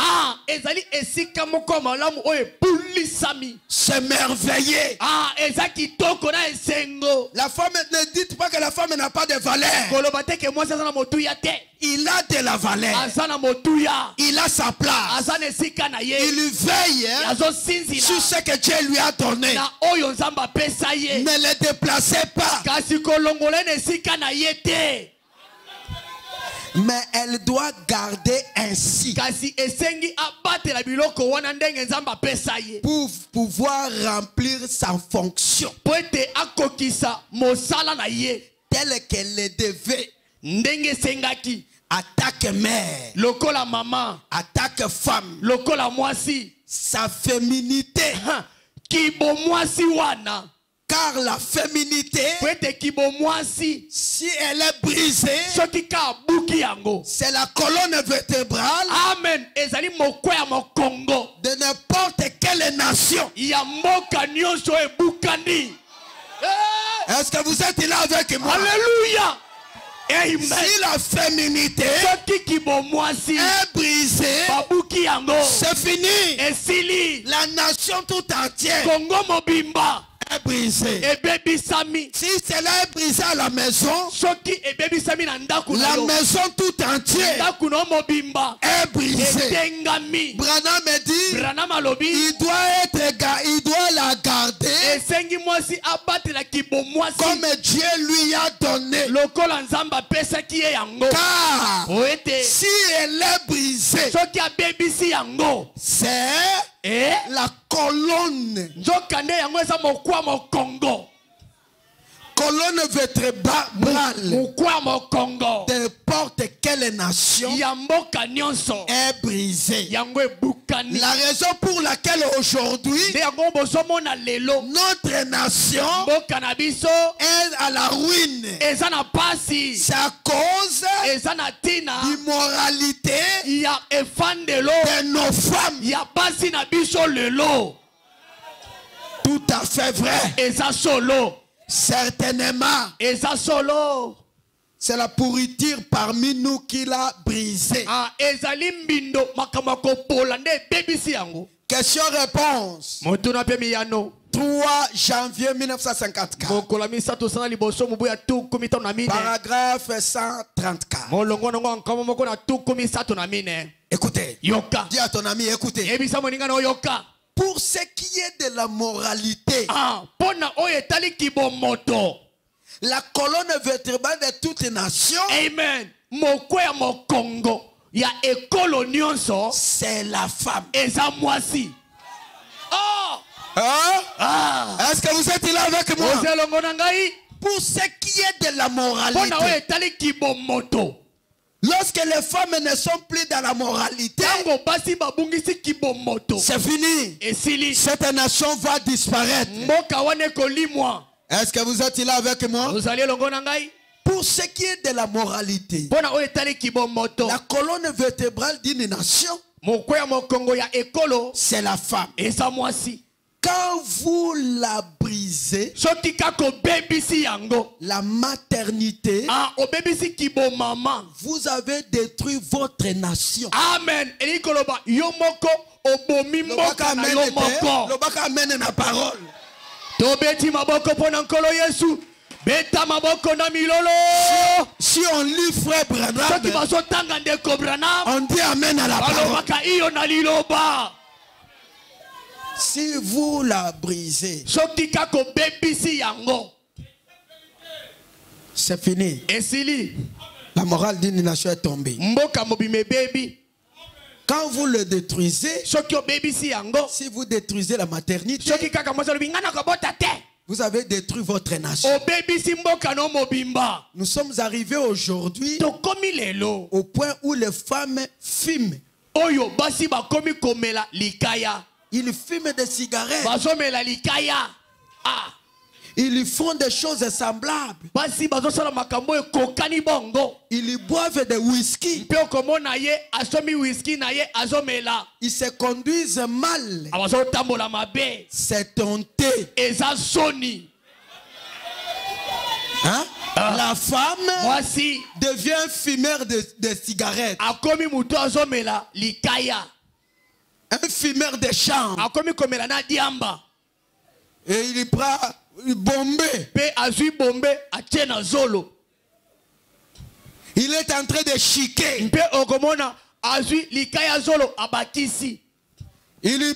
C'est merveilleux. La femme, ne dites pas que la femme n'a pas de valeur. Il a de la valeur. Il a sa place. Il veille sur ce que Dieu lui a donné. Ne le déplacez pas. Mais elle doit garder ainsi pour pouvoir remplir sa fonction telle qu'elle le devait. Attaque mère, lokola maman, attaque femme, lokola mwasi, sa féminité, kibo mwasi wana. Car la féminité, si elle est brisée, c'est la colonne vertébrale de n'importe quelle nation. Est-ce que vous êtes là avec moi? Alléluia. Si la féminité est brisée, c'est fini. La nation tout entière est brisé. Si cela est brisé à la maison, la maison tout entière est brisée. Branham me dit, il doit la garder comme Dieu lui a donné. Car si elle est brisée, c'est la colonne. Colonne vertébrale de n'importe quelle nation est brisée. La raison pour laquelle aujourd'hui notre nation est à la ruine, c'est à cause d'immoralité de nos femmes. Tout à fait vrai. Certainement, c'est la pourriture parmi nous qui l'a brisé. Question-réponse. 3 janvier 1954. Paragraphe 134. Écoutez. Dis à ton ami, écoutez. Pour ce qui est de la moralité, la colonne vertébrale de toute nation, amen, c'est la femme. Est-ce que vous êtes là avec moi? Pour ce qui est de la moralité, lorsque les femmes ne sont plus dans la moralité, c'est fini. Cette nation va disparaître. Est-ce que vous êtes là avec moi? Pour ce qui est de la moralité, la colonne vertébrale d'une nation, c'est la femme. quand vous la brisez, la maternité, vous avez détruit votre nation. Amen. Amen na parole. Si on lit frère Branham, on dit amen à la parole. Si vous la brisez, c'est fini. La morale d'une nation est tombée. Quand vous le détruisez, si vous détruisez la maternité, vous avez détruit votre nation. Nous sommes arrivés aujourd'hui au point où les femmes fument. Ils fument des cigarettes. Ils font des choses semblables. Ils boivent des whisky. Ils se conduisent mal. C'est honteux. Hein? La femme devient fumeur de cigarettes. Un fumeur de chambre. Et il prend Bombé. Il est en train de chiquer. Il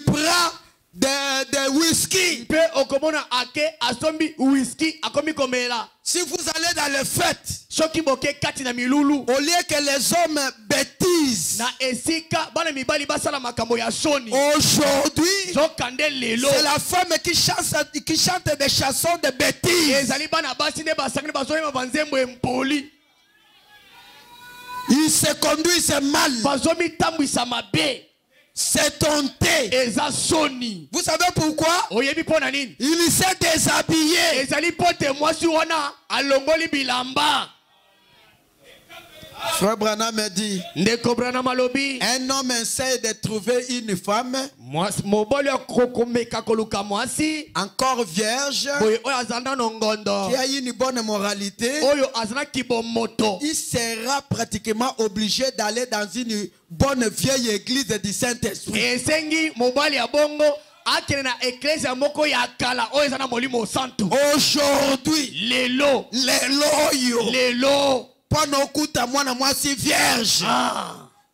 prend des whisky. Si vous allez dans les fêtes, au lieu que les hommes bêtisent, aujourd'hui, c'est la femme qui chante des chansons de bêtises. Ils se conduisent mal. C'est honteux. Vous savez pourquoi? Il s'est déshabillé. Frère Branham me dit, un homme essaie de trouver une femme encore vierge, qui a une bonne moralité. Il sera pratiquement obligé d'aller dans une bonne vieille église du Saint-Esprit. Aujourd'hui, moi si vierge.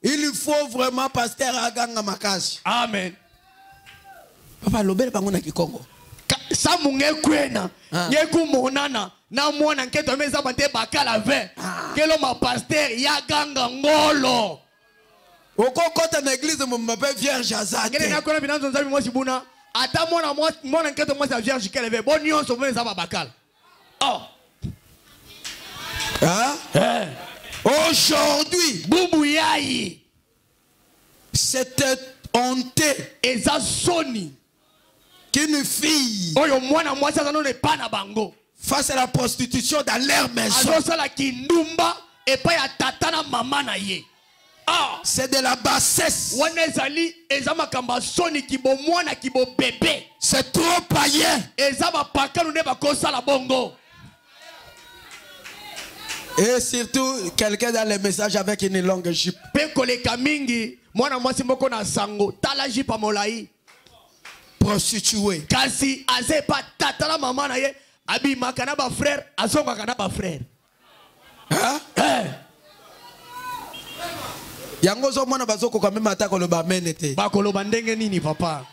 Il faut vraiment pasteur aganga makashi. Amen. Papa lobele pangona kikongo. Samunge kwena. Nyeku monana. Na mwana nketo meza bante bakala ve. Kelo ma pasteur ya ganga ngolo. Okokota na église mbabe vierge azate. Ngene na kona binanzo nzabi mwasi buna. Ata mwana nketo mwasi vierge keleve. Bonio so meza bakala. Oh. Hein? Aujourd'hui, c'était honteux qu'une fille fasse la prostitution dans leur maison. C'est de la bassesse. C'est trop païen. Et surtout, quelqu'un dans les messages avec une longue jupe. Prostituée. Kasi azepa tatala mama na ye abima kana ba frère azonga kana ba frère. Hein? Yango zo mwana bazoko quand même atako le ba menete. Ba koloba ndenge nini papa?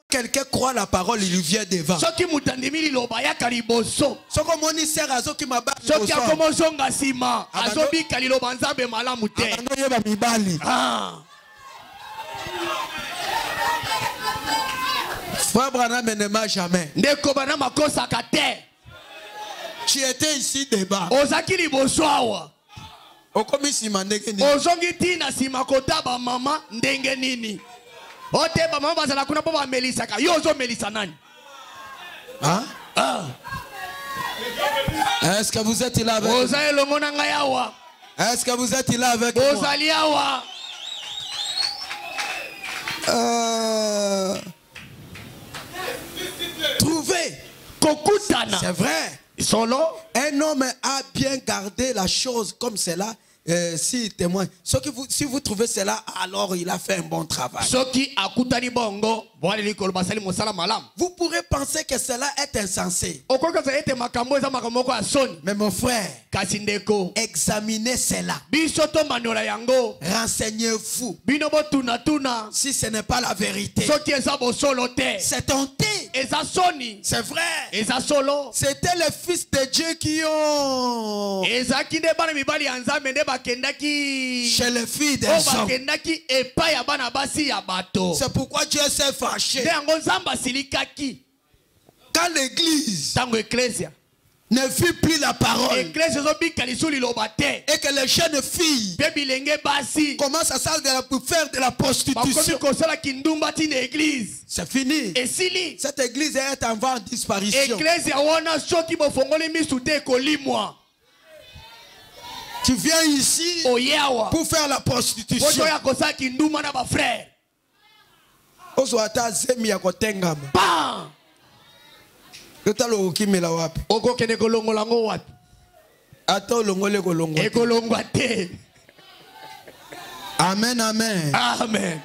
Quelqu'un croit la parole, il vient devant. Soki mutandimi liloba ya kariboso. Soko moni sera zo ki maba. Soki akomozonga sima azobi kaliloba nzambe malamu te. Abando yeba mibali. Frère Branham ne m'a jamais. Ndeko bana makosa kate. Tu étais ici débat. Ozaki liboso awa. Okomi sima ndenge nini? Ozongi tina sima kotaba mama ndenge nini? Ote ba mama bazala kuna ba melisa ka yo zo melisa nani? Est-ce que vous êtes là avec moi? Est-ce que vous êtes là avec moi? C'est vrai. Solo. Un homme a bien gardé la chose comme cela. Si témoin, si vous trouvez cela, alors il a fait un bon travail. Vous pourrez penser que cela est insensé. Mais mon frère, examinez cela. Renseignez-vous. Si ce n'est pas la vérité, c'est honté. C'est vrai. C'était les fils de Dieu qui ont chez les filles des hommes. C'est pourquoi Dieu s'est fâché. Quand l'église ne fit plus la parole et que les jeunes filles commencent à faire de la prostitution, c'est fini. Cette église est en voie de disparition. Tu viens ici pour faire la prostitution. Amen, amen. Amen.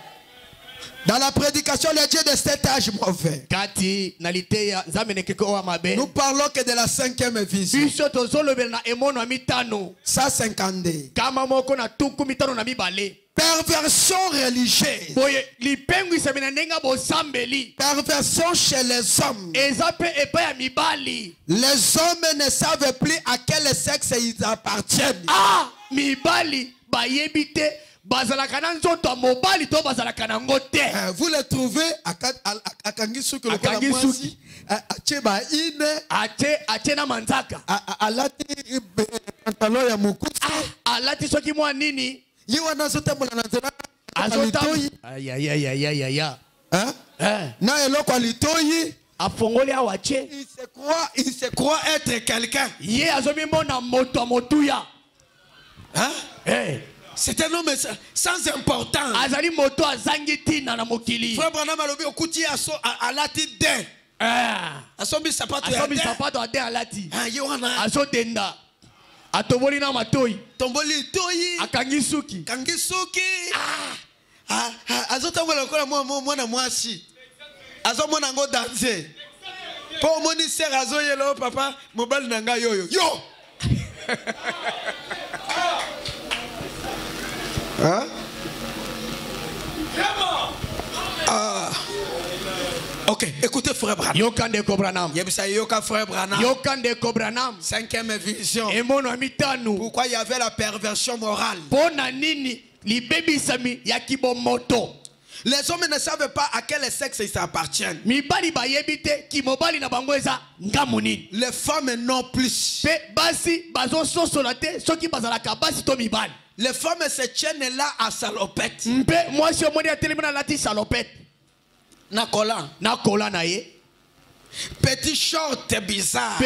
Dans la prédication, les dieux de cet âge mauvais, nous parlons que de la 5e vision. 152. Perversion religieuse. Perversion chez les hommes. Les hommes ne savent plus à quel sexe ils appartiennent. Ah, mibali, bayebite. Vous les trouvez à Kangisu il se croit être quelqu'un. C'est un homme sans importance. Frère Branham alobi okuti a lati den. Asombi sapato ya den. Azo denda. Atoboli na matoi. Tomboli toyi. Akangisuki. Kangisuki. Azo tambola kola mwana mwasi. Azo mwana ngo danser. Po moni ser azo yelo papa mobile nanga yoyo. Yo. Hein? Ok, écoutez frère Branham. Yokande Kobranam. Yoka frère Branham. Yokande Kobranam. 5e vision. Pourquoi il y avait la perversion morale? Les hommes ne savent pas à quel sexe ils appartiennent. Les femmes non plus. Les femmes se tiennent là à salopette. Nakola na ye. Petit short bizarre.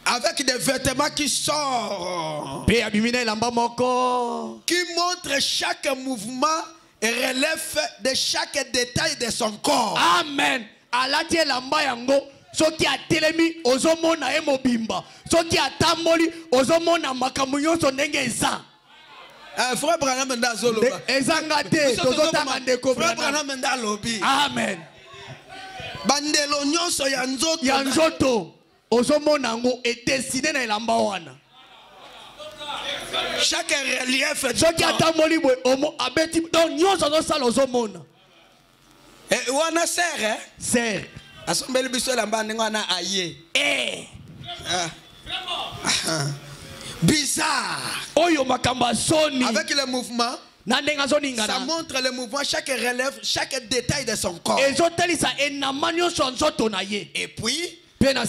Avec des vêtements qui sortent. Qui montrent chaque mouvement et relève de chaque détail de son corps. Amen. Alati elamba yango. Soki atelemi ozomona emobimba. Soki atamboli ozomona makambo nyonso ndenge eza. Frère Branham ndazoloba. Ezangate tozotanga ndeko Frère Branham ndalobi. Amen. Bandelo nyonso ya nzoto. Ya nzoto ozomona ngo edesine na elamba wana. Chaque relief soki atamboli boye omo abeti donc nyonso ozosala ozomona. Wana serre. Serre. Asombeli biso elamba ndenge wana aye. Bizarre. Oyo makamba soni. Avec le mouvement. Ça montre le mouvement, chaque relève, chaque détail de son corps. Et puis, elle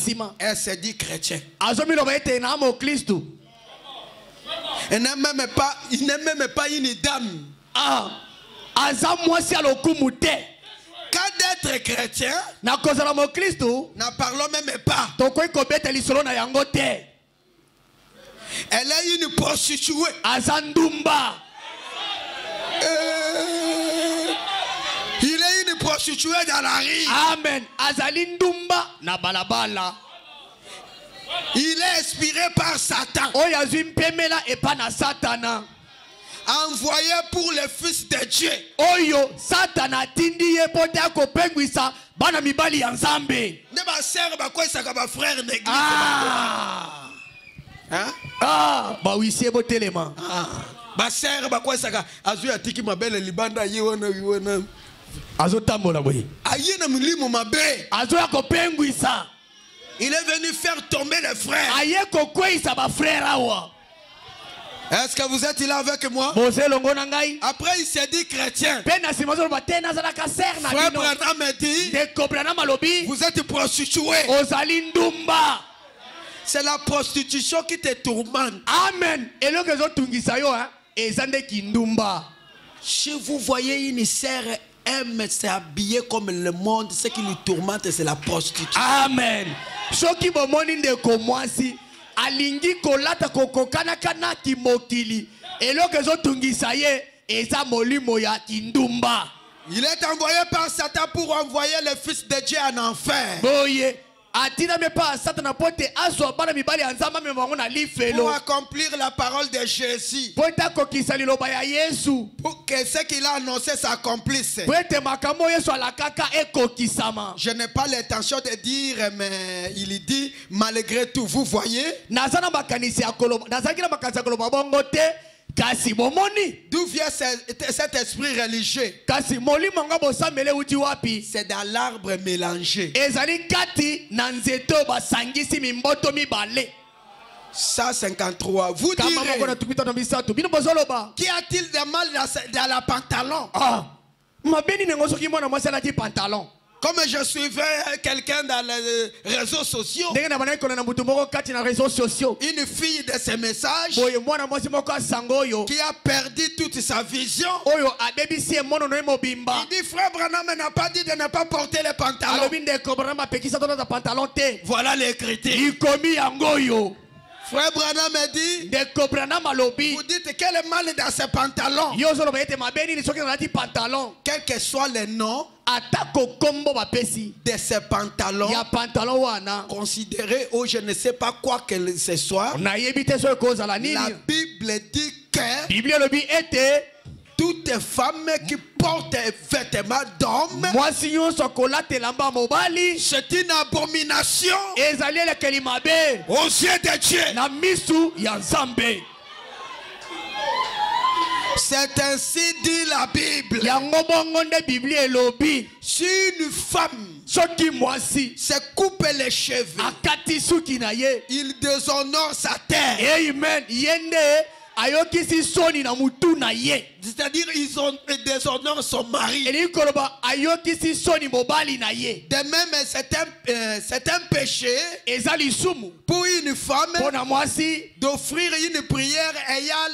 se dit chrétien. Il n'est même pas une dame. Quand d'être chrétien, n'en parlons même pas. Elle est une prostituée. Il est une prostituée. prostituée dans la rue. Amen. Azali ndumba na balabala. Il est inspiré par Satan. Oyo azwi mpemela epa na Satana. Envoyé pour le Fils de Dieu. Oyo Satana tindi ye pote akopengwisa bana mibali ya Nzambe. Ne ba sœur ba kwa saka ba frère d'église. Hein? Ba wisie botelema. Ba sœur ba kwa saka azu atiki mabele libanda yiwana. Azo tambola boye. Ayena mulimo mabe. Azo akopengwisa. Il est venu faire tomber les frères. Aye kokwisa ba frère awa. Est-ce que vous êtes là avec moi? Après il s'est dit chrétien. Frère Branham me dit, vous êtes prostitué. C'est la prostitution qui te tourmente. Amen. Si vous voyez une sœur aime s'habiller comme le monde, ce qui lui tourmente c'est la prostitution. Amen. Alingi kolata kokokana kana kimokili eloko ezotungisa ye eza molimo ya kindumba. Il est envoyé par Satan pour envoyer le Fils de Dieu en enfer. Boye atina me pa Satan pote aso bana mibali anzama me bango na lifelo pour accomplir la parole de Jésus. Pote kokisa liloba ya Yesu pour que ce qu'il a annoncé s'accomplisse. Pote makamo Yesu alakaka ekokisama. Je n'ai pas l'intention de dire mais il dit malgré tout vous voyez. Nazana makanisi akoloba nazakira makanisi akoloba bongo te. Kasi bomoni d'où vient cet esprit religieux? Kasi moli manga bosamele uti wapi? C'est dans l'arbre mélangé. Ezali kati na nzeto basangisi mimboto mibale. 153. Vous direz, qu'y a-t-il de mal dans la pantalon? Mabeni nengoso ki mwana mwasi alati pantalon. Comme je suivais quelqu'un dans les réseaux sociaux, une fille de ses messages qui a perdu toute sa vision. Il dit frère Branham n'a pas dit de ne pas porter les pantalons. Voilà l'écriture. Frère Branham me dit, vous dites quel est mal dans ces pantalons? Quel que soit le nom de ces pantalons, considérés ou je ne sais pas quoi que ce soit, la Bible dit que toute femme qui porte un vêtement d'homme, c'est une abomination aux yeux de Dieu. C'est ainsi dit la Bible. Si une femme se coupe les cheveux, il déshonore sa terre. C'est-à-dire ils déshonorent son mari. De même c'est un péché pour une femme d'offrir une prière ayant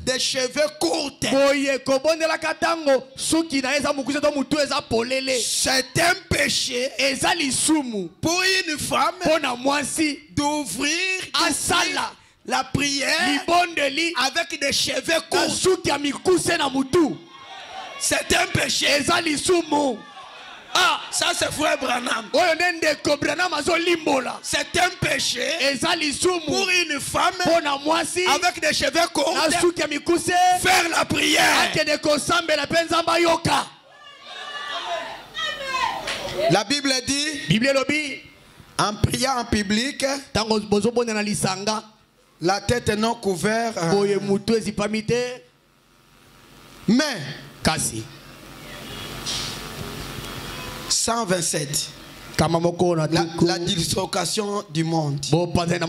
des cheveux courts. C'est un péché pour une femme d'ouvrir la prière avec des cheveux courts. C'est un péché. Ça c'est frère Branham. C'est un péché pour une femme avec des cheveux courts faire la prière. La Bible dit, en priant en public, la tête non couverte, mais 127. La dislocation du monde. 127.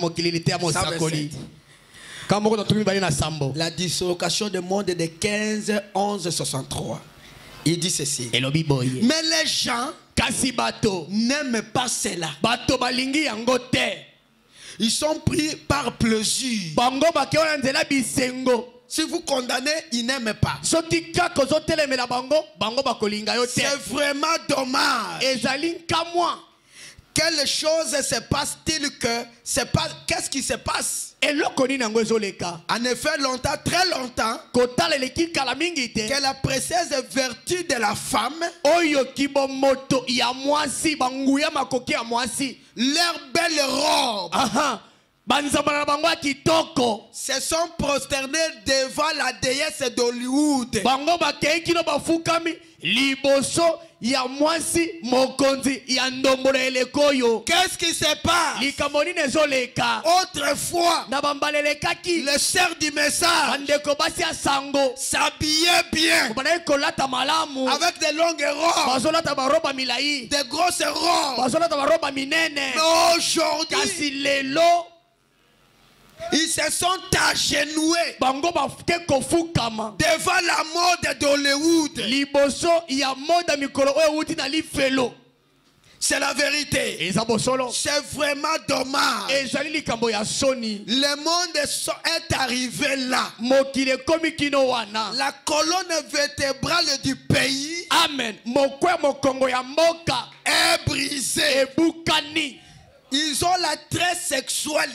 La dislocation du monde de 15-11-63. Il dit ceci. Mais les gens n'aiment pas cela. Ils sont pris par plaisir. Si vous condamnez, ils n'aiment pas. C'est vraiment dommage. Quelle chose se passe-t-il que c'est pas qu'est-ce qui se passe? En effet, longtemps, très longtemps, que la précieuse vertu de la femme, leur belle robe, se sont prosternés devant la déesse d'Hollywood. Qu'est-ce qui se passe? Autrefois, les sœurs du message s'habillaient bien avec des longues robes, des grosses robes. Mais aujourd'hui, ils se sont agenoués devant la mode d'Hollywood. C'est la vérité. C'est vraiment dommage. Le monde est arrivé là. La colonne vertébrale du pays est brisée. Ils ont la traite sexuelle.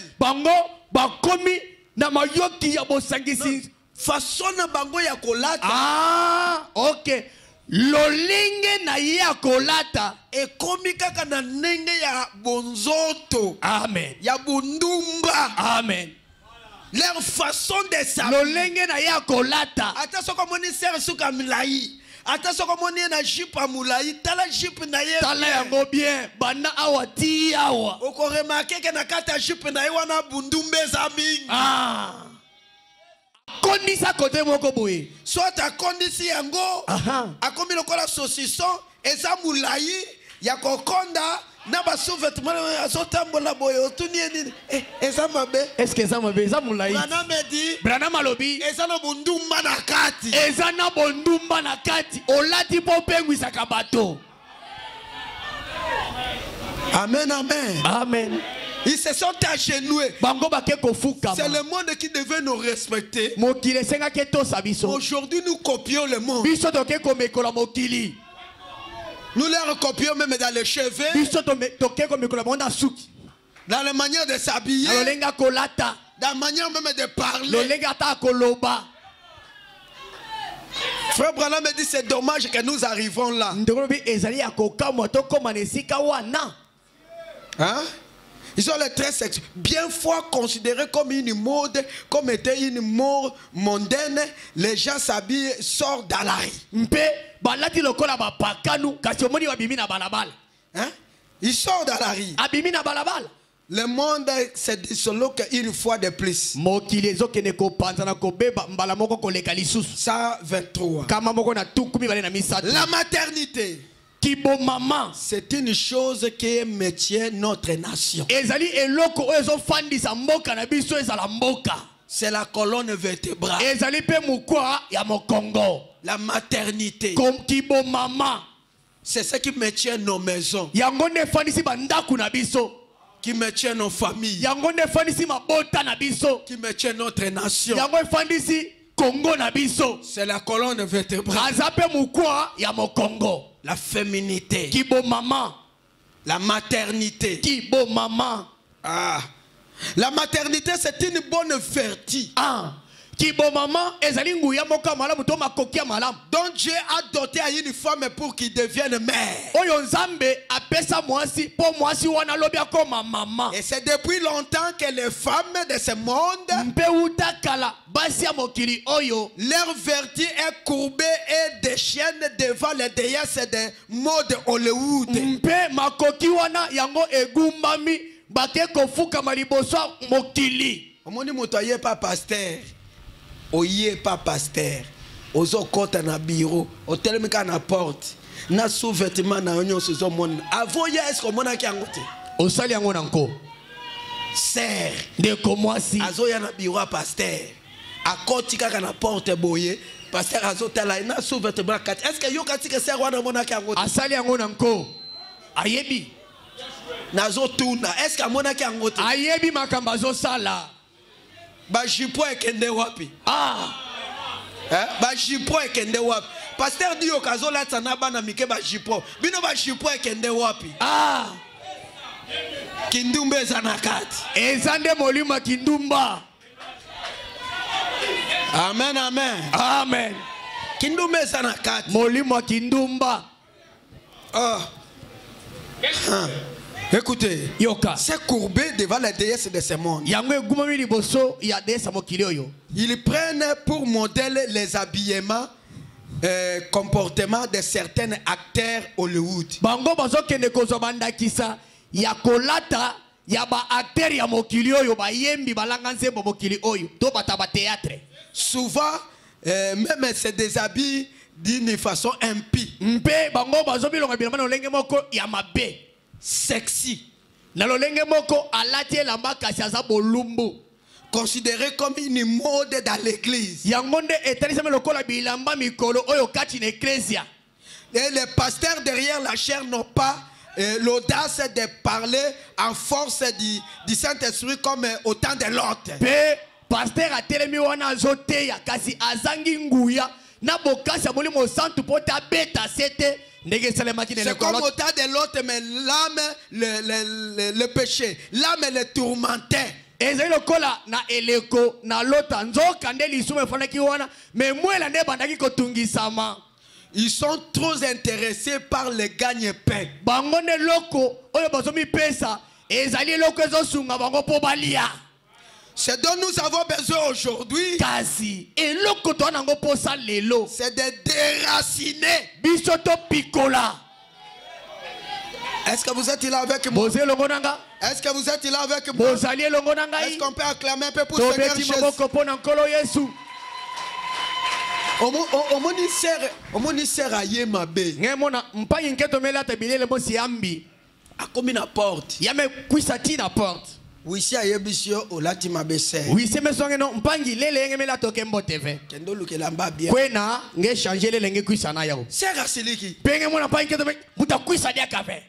Façon na bango ya kolata. Ah, ok. Lolenge na ya kolata. E komi kaka na nenge ya bonzoto. Amen. Ya bundumba. Amen. Leur façon de s'habiller. Lolenge na ya kolata. Ata soko moni ser suka milai. Ata soko moni na jipe amulai. Tala jipe na ye. Tala yango bien. Bana awa ti awa. Oko remarque que na kata jipe na ye wana bundumbe zaming. Ah. Kondisa kote moko boye. Soit a kondisi yango. A komi lokola saucisson. Eza mulai. Ya kokonda. Na ba sous-vêtement azotambola boye. Otuni nini. Eza mabe. Est-ce que eza mabe? Eza mulai. Brana me dit. Brana malobi. Eza na bundumba na kati. Eza na bundumba na kati. Olati po pengwisa kabato. Amen, amen. Amen. Ils se sont agenoués. C'est le monde qui devait nous respecter. Aujourd'hui, nous copions le monde. Nous leur copions même dans les cheveux, dans la manière de s'habiller, dans la manière même de parler. Frère Branham me dit c'est dommage que nous arrivons là. Hein? Ils ont les traits sexuels bien fois considérés comme une mode, comme étant une mode mondaine. Les gens s'habillent, sortent dans la rue. Hein? Ils sortent dans la rue. Le monde se dissolo une fois de plus. 123. La maternité. C'est une chose qui maintient notre nation. C'est la colonne vertébrale. La maternité. C'est ce qui maintient nos maisons. Qui maintient nos familles. Qui maintient notre nation. C'est la colonne vertébrale. La féminité. La maternité. Ah. La maternité, c'est une bonne vertu. Donc Dieu a doté à une femme pour qu'il devienne mère. Et c'est depuis longtemps que les femmes de ce monde, leur vertu est courbée et déchaînée devant les déesses de mode Hollywood. Omoni motoye pas pasteur. Oye pas pasteur. Ozo kota na bureau. Otelemika na porte. Na sous-vêtement na onyo sozo mon. Avoya est-ce qu'on mona ki angote? Osali yango nanko. Sœur. De komwasi. Azoya na bureau pasteur. Akoti kaka na porte boye. Pasteur azotala na sous-vêtement kati. Est-ce que yo kati ke sœur wana mona ki angote? Asali yango nanko. Ayebi. Nazo tuna. Est-ce que mona ki angote? Ayebi makamba zo sala. Ba jipo ekende wapi? Ah. Ba jipo ekende wapi? Pasteur dit okazo la tsana bana mike ba jipo. Bino ba jipo ekende wapi? Ah. Kindumba zanakati. Ezande molimo kindumba. Amen, amen. Amen. Kindumba zanakati. Molimo kindumba. Écoutez, Yoka. C'est courbé devant la déesse de ce monde. Ils prennent pour modèle les habillements, comportements de certains acteurs Hollywood. Bango bazo kende kozobanda kisa ya kolata ya ba acteurs ya mokili oyo ba yembi balanga nzembo mokili oyo to bata ba théâtre. Souvent même c'est des habits d'une façon impie. Mpe bango bazo bilonga bilamba no lenge moko ya mabe. Sexy. Nalolenge moko alati elamba kasi aza bolumbu. Considéré comme une mode dans l'église. Yangonde etalisa lokola bilamba mikolo oyo kati na ecclesia. Et les pasteurs derrière la chair n'ont pas l'audace de parler en force du Saint-Esprit comme au temps de l'autre. Pe pasteur atelemi wana azoteya kasi azangi nguya na bokasi ya molimo santu pota beta sete. C'est comme au temps de l'autre, mais l'âme, le péché, l'âme le tourmentait. Ils sont trop intéressés par le gagne-pain. Ce dont nous avons besoin aujourd'hui, c'est de déraciner. Est-ce que vous êtes là avec moi? Est-ce que vous êtes là avec moi? Est-ce qu'on peut acclamer un peu pour Seigneur Jésus? Oui, si à Yebisio, au lati mabese. Oui, c'est mes soins non. Mpangi lele ngeme la toke mbote ve. Kendo luke lamba bien. Kwena nge changer lele nge kuisa na yao. C'est rasiliki. Penge mona mpangi keto me muta kuisa dia kafe.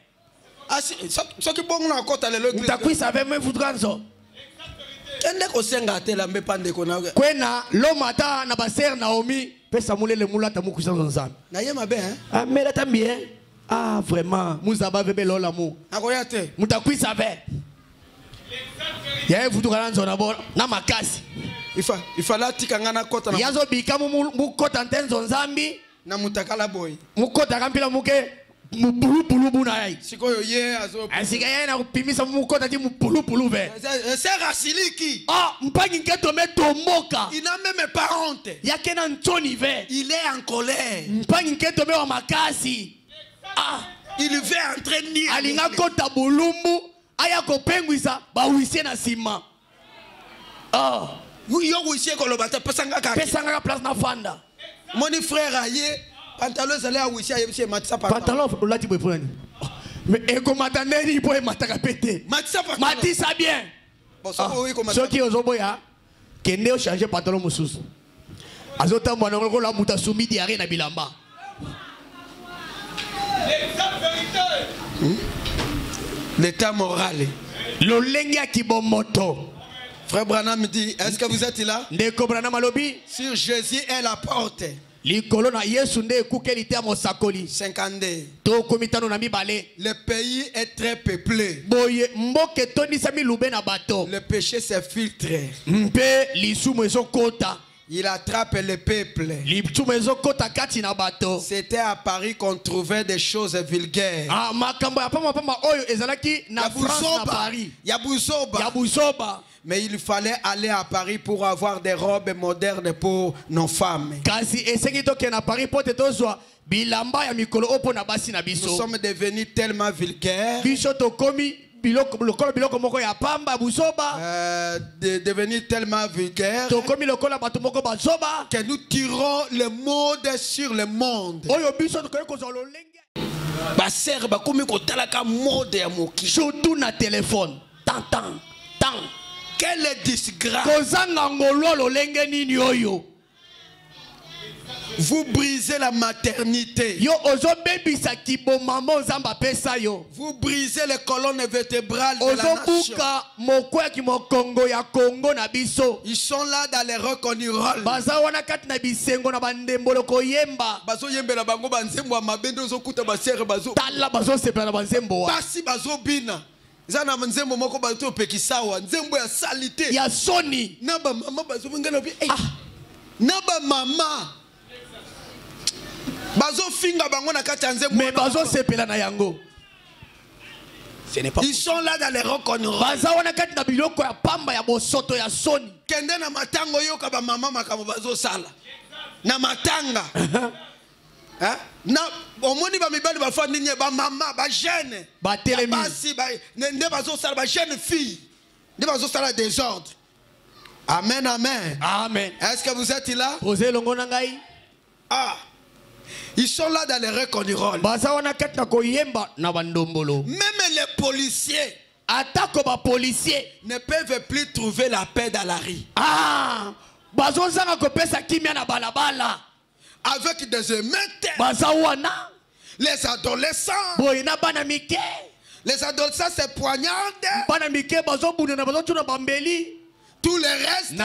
Asi so ki bongo na kota lelo. Muta kuisa ve me futranzo. Kende ko senga te la mbepande ko na. Kwena lo mata na baser Naomi pesa mulele mulata mukuisa nzambe. Na ye mabe hein? Ah mais là bien. Ah vraiment, muzaba ve belo l'amour. Akoyate. Muta kuisa ve. Ya vutu kalanzo na bora na makasi ifala tikangana kota na yazo bikamu mukota ntenzo nzambi na mutakala boy mukota kampila muke mupulupulu na yai sikoyo ye azo asika yeye na kupimisa mukota ti mupulupulu ve c'est rasiliki mpangi nketo metomoka il n'a même pas honte yake na ntoni ve il est en colère mpangi nketo me wa makasi il veut entraîner alinga kota bulumbu aya ko penguisa ba wisie na sima yo wisie ko lobata pesanga ka place na fanda moni frère aye pantalon zale a wisie aye bisie matisa pantalon olati boy prendre mais e ko mataneri boy mataka pété matisa bien soki ozoboya kende o changer pantalon mususu azota mwana ko la muta sumi diarrhée na bilamba l'état moral. L'olengia kibomoto. Frère Branham dit, est-ce que vous êtes là? Ndeko Branham alobi. Sur Jésus est la porte. Likolo na Yesu nde kukelite amosakoli. 52. To komitano na mibale. Le pays est très peuplé. Boye mboke toni sami lube na bato. Le péché se filtre. Mpe lisumu ezokota. Il attrape le peuple. C'était à Paris qu'on trouvait des choses vulgaires. Mais il fallait aller à Paris pour avoir des robes modernes pour nos femmes. Nous sommes devenus tellement vulgaires. Devenir tellement vulgaire que nous tirons le monde sur le monde. Surtout na téléphone. Tant. Quelle disgrâce. Vous brisez la maternité. Vous brisez les colonnes vertébrales de la nation. Ils sont là dans les rock on roll. Zana nzembo moko bato pekisawa nzembo ya salité ya soni naba mama bazo ngana bi naba mama bazo finga bango na kati ya nzembo mais bazo sepela na yango. Ce n'est pas ils sont là dans les reconnaissances. Baza wana kati na biloko ya pamba ya bosoto ya soni. Kende na matango yoka ba mama makamo bazo sala na matanga. Hein? Na omoni ba mibali ba fandi nye ba mama ba jeune ba telemi basi ba nde bazo sala ba jeune fille nde bazo sala désordre. Amen, amen, amen. Est-ce que vous êtes là? Posez longo na ngai. Ah, ils sont là dans les reconnaissances. Baza wana kati na koyemba na bandombolo. Même les policiers atako ba policiers ne peuvent plus trouver la paix dans la rue. Ah, bazo zanga ko pesa kimia na balabala. Avec des émeutes, les adolescents, les adolescents se poignardent, tout le reste.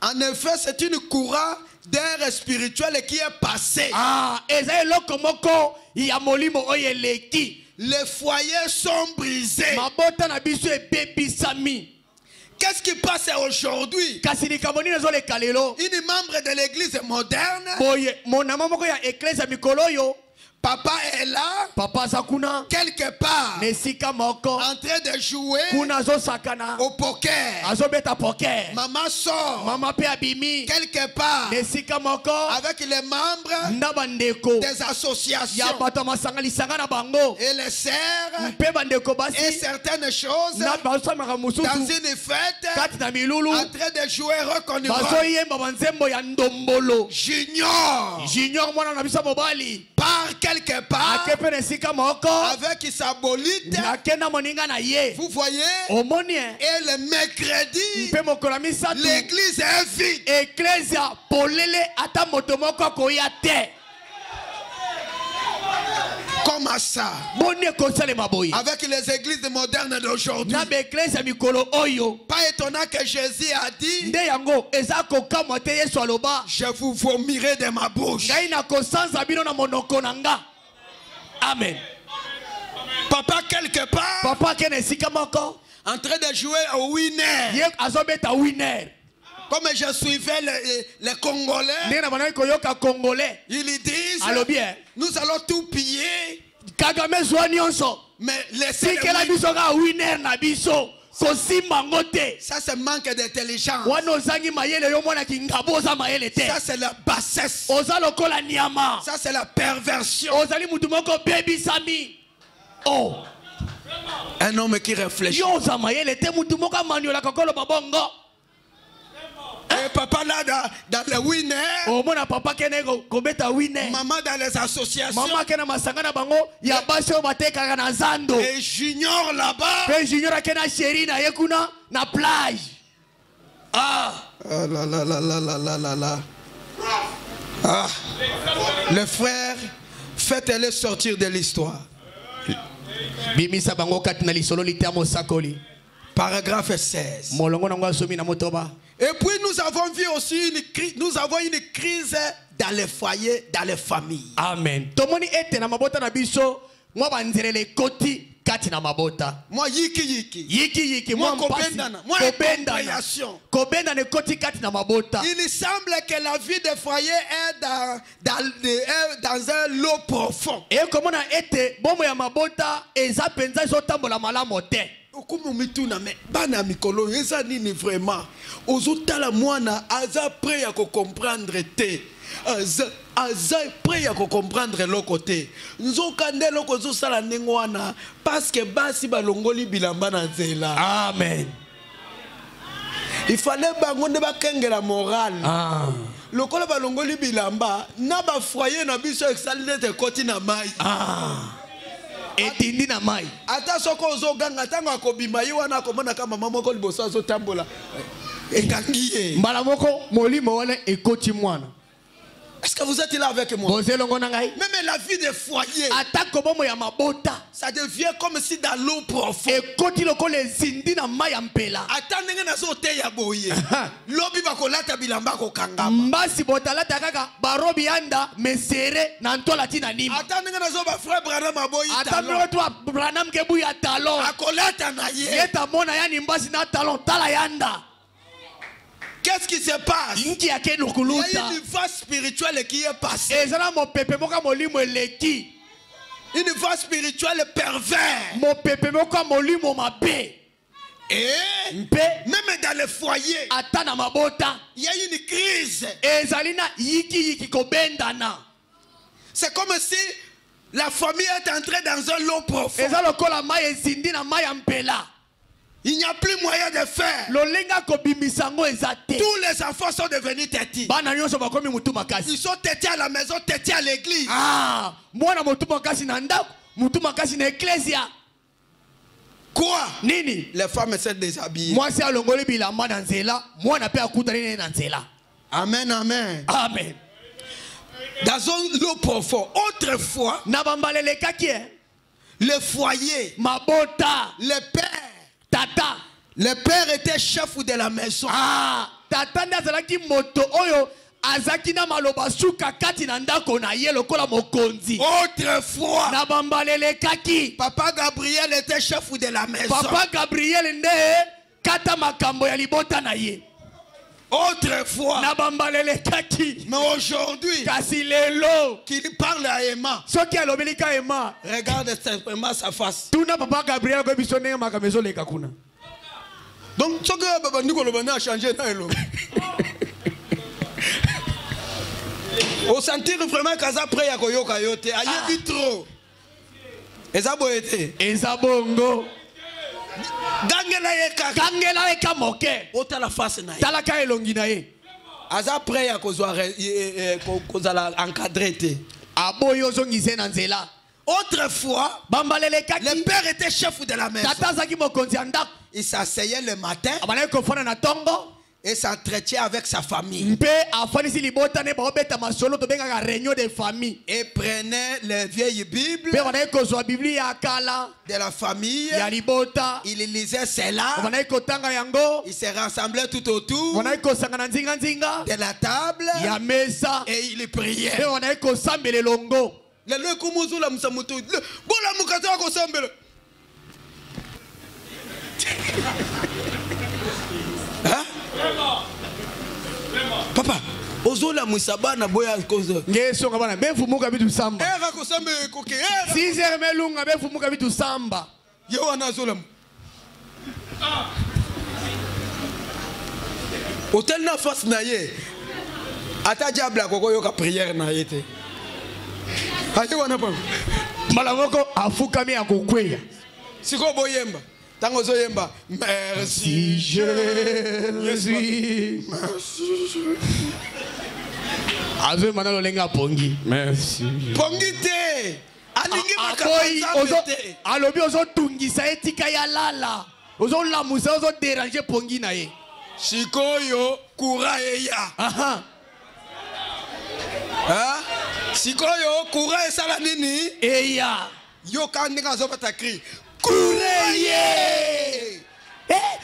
En effet, c'est une courant d'air spirituel qui est passé. Les foyers sont brisés. Qu'est-ce qui passe aujourd'hui? Une membre de l'église moderne, papa est là, quelque part, en train de jouer au poker. Maman sort, quelque part, avec les membres des associations. Et les sœurs, et certaines choses, dans une fête, en train de jouer reconnaissance. Junior, par quelque part, avec sa bolite, vous voyez, et le mercredi, l'église est vide. Comment ça? Avec les églises modernes d'aujourd'hui. Pas étonnant que Jésus a dit, je vous vomirai de ma bouche. Amen. Papa quelque part, en train de jouer au winner. Comme je suivais les Congolais, ils disent, nous allons tout piller, mais laissez ça c'est manque d'intelligence. Ça c'est la bassesse. Ça c'est la perversion. Oh, un homme qui réfléchit. Et papa là dans le winner, maman dans les associations, et Junior là-bas, ah là là là là là là là. Ah, les frères, faites-les sortir de l'histoire. Paragraphe 16. Et puis nous avons vu aussi une crise dans les foyers, dans les familles. Amen. Moi yiki moi kobendana, moi compréhension. Il semble que la vie des foyers est dans un lot profond. Et comment on a été bomo ya mabota eza penza zotambola malamu te. Okumu mituna me bana mikolo eza nini vraiment ozotala mwana aza prêt à comprendre te aza prêt à comprendre le côté nzokande loko zosala ndengwana parce que basi balongoli bilamba na nzela. Amen. Il fallait bango nde bakengela morale. Lokola balongoli bilamba na ba foyer na biso exalite te koti na mai. Etindi na mai. Ata soko ozoganga tango akobima yi wana komona kama mama moko liboso azotambola. Ekangiye. Mbala moko molimo wana ekoti mwana. Est-ce que vous êtes là avec moi? Même la vie des foyers, ça devient comme si dans l'eau profonde. Attendez nazo te ya boye. Lobi bakolata bilamba ko kangama. Attendez nazo ba frère Branham aboyi talon. Akolata na ye. Qu'est-ce qui se passe? Il y a une voie spirituelle qui est passée. Une voie spirituelle perverse. Et même dans le foyer, il y a une crise. C'est comme si la famille est entrée dans un lot profond. Il n'y a plus moyen de faire. Tous les enfants sont devenus têtis. Ils sont têtis à la maison, têtis à l'église. Quoi? Les femmes se déshabillent. Amen, amen. Amen. Dans un lot profond. Autrefois, le foyer, le père, tata, le père était chef de la maison. Tata nazalaki moto oyo azaki na maloba suka kati na ndako na ye lokola mokonzi. Autrefois, na bambalele kaki, Papa Gabriel était chef de la maison. Papa Gabriel nde kata makambo ya libota na ye. Autrefois, na bambalele kaki. Mais aujourd'hui, kasi lelo qu'il parle à Emma. Soki alobeli ka Emma, regarde simplement sa face. Tuna Papa Gabriel ko biso ndenge makamezo leka kuna. Donc soki baba ndiko lobana a changé na elo. Au sentir vraiment kaza près ya koyoka yote, ayebi trop. Ezabo ete. Ezabongo. Gangela eka moke. Ota la face na ye. Talaka elongi na ye. Aza prêt à kozala encadré te. Aboyo zongize na nzela. Autrefois, le père était chef de la maison. Il s'asseyait le matin et s'entretient avec sa famille. Et prenait les vieilles Bibles de la famille. Il lisait cela. Il se rassemblait tout autour de la table et il priait. Hein? Papa, ozola musaba na boya kozo. Ngeso ngabana befumuka bitu samba. Era kosambe koke. 6h melunga befumuka bitu samba. Yo wana zola. Hotel na face na ye. Ata diable akoko yo ka prière na yete. Ayo wana pa. Malangoko afukami akokweya. Siko boyemba. Tango zoyemba. Merci Jésus. Merci. Azo manalo lenga pongi. Merci. Pongi te. Alingi makabonza te. Alobi ozo tungisa etika ya lala. Ozo lamusa ozo déranger pongi na ye. Sikoyo kura eya. Aha. Hein? Sikoyo kura esala nini? Eya. Yo kandinga zo patakri. Courrier.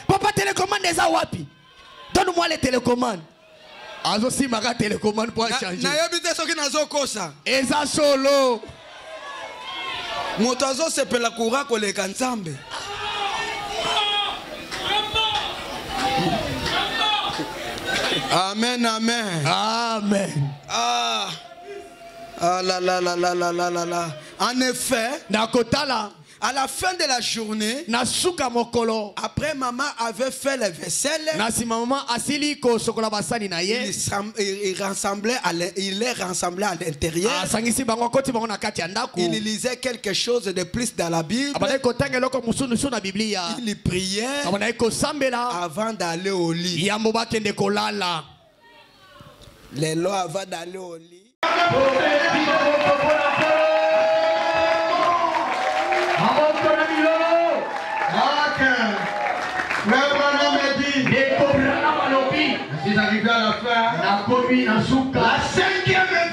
Papa télécommande des wapi? Donne-moi les télécommandes. Azo si maga télécommande pour changer. Na yebite soki nazo kosa. Eza solo. Moto azo sepela kura koleka nzambe. Amen, amen. Amen. Ah la la la la la la la. En effet, nakotala. À la fin de la journée, après maman avait fait la vaisselle, il les rassemblait à l'intérieur. Il lisait quelque chose de plus dans la Bible. Il priait avant d'aller au lit. Les lois avant d'aller au lit. Ils arrivent à la fin. La 5e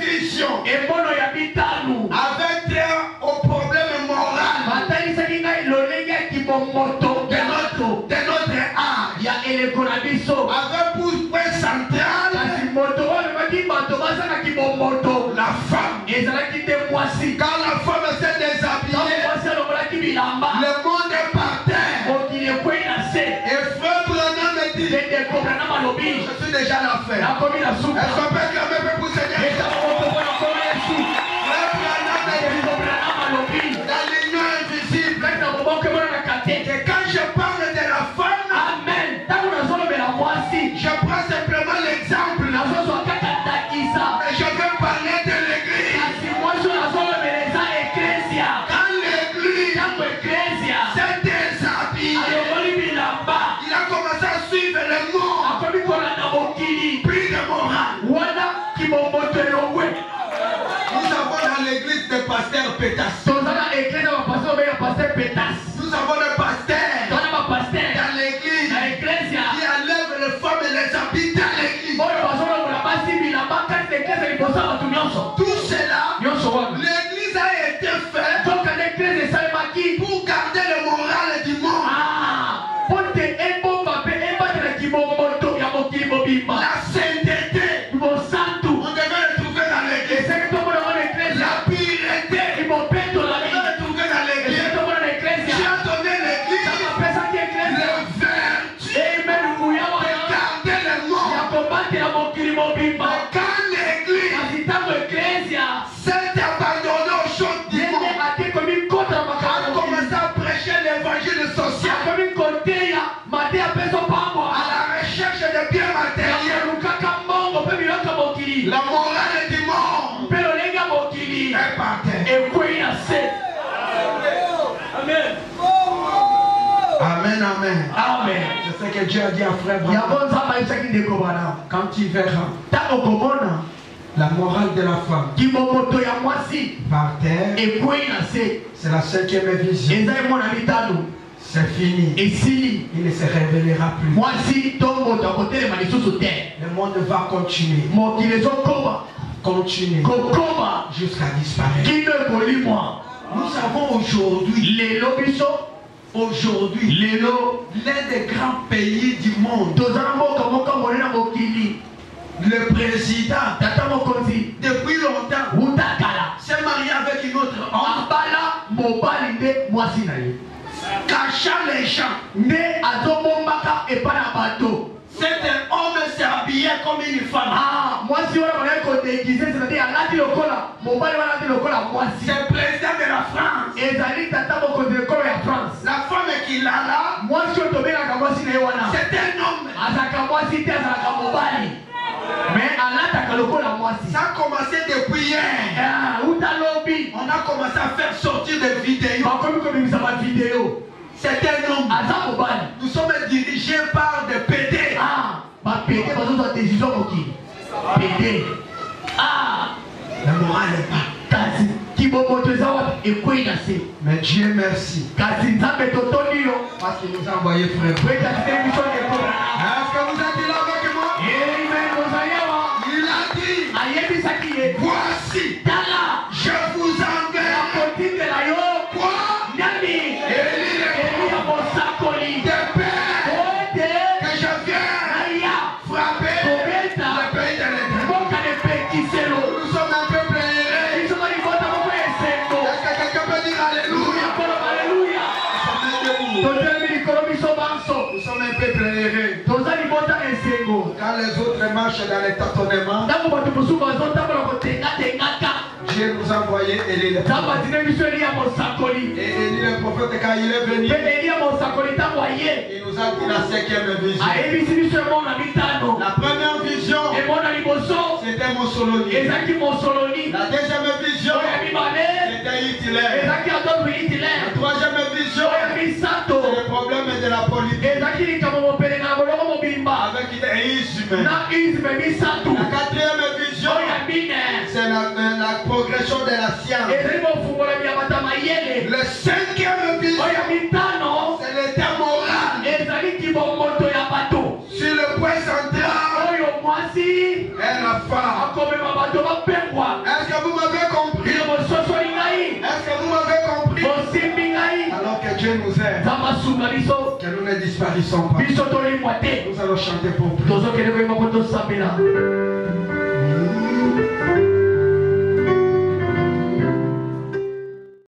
déjà la fin. Est-ce qu'on peut clamer pour Seigneur? Dans l'union invisible. Que quand je parle de la femme, amen. Je prends simplement l'exemple. Et je veux parler de l'église. Quand l'église s'est déshabillée, il a commencé à suivre le monde. Plus de morale. Nous avons dans l'église des pasteurs pétasses. Nous avons des pasteurs dans l'église qui enlèvent les femmes et les habits dans l'église. Tout cela, l'église a été faite pour garder le moral du monde. La sainteté, on devait le trouver dans l'église. La pureté, on devait le trouver dans l'église. J'ai donné l'église le vertu de garder le monde. Quand l'église s'est abandonnée aux choses du monde, a commencé à prêcher l'évangile social, à la recherche de biens matériels, la morale du monde est par terre. Amen, amen. C'est ce que Dieu a dit à frère Branham. Quand tu verras la morale de la femme par terre, c'est la 5e vision. C'est fini. Il ne se révélera plus. Le monde va continuer. Jusqu'à disparaître. Nous avons aujourd'hui l'un des grands pays du monde. Le président, depuis longtemps, s'est marié avec une autre homme, cachant les gens. Cet homme s'est habillé comme une femme. C'est le président de la France. La femme qu'il a là, c'est un homme. Ça a commencé depuis hier. On a commencé à faire sortir des vidéos. C'est un homme. Nous sommes dirigés par des PD. La morale n'est pas. Mais Dieu merci. Parce qu'il nous a envoyé frère. Est-ce que vous êtes là avec moi? Il a dit, voici, je vous enverrai. Quoi? Que je viens frapper le pays de l'Éternel. Nous sommes un peuple erré. Est-ce que quelqu'un peut dire alléluia? Nous sommes un peuple erré. Quand les autres marchent dans les tâtonnements, Dieu nous a envoyé Élie le prophète. Et Élie le prophète, quand il est venu, il nous a dit la 5e vision. La première vision, c'était Mussolini. La deuxième vision, c'était Hitler. La troisième vision, c'est le problème de la politique. Avec l'isme. La quatrième vision, c'est la progression de la science. Le 5e vision, c'est l'état moral. Sur le point central est la femme. Est-ce que vous m'avez compris? Est-ce que vous m'avez compris? Alors que Dieu nous aide, que nous ne disparaissons pas. Nous allons chanter pour plus.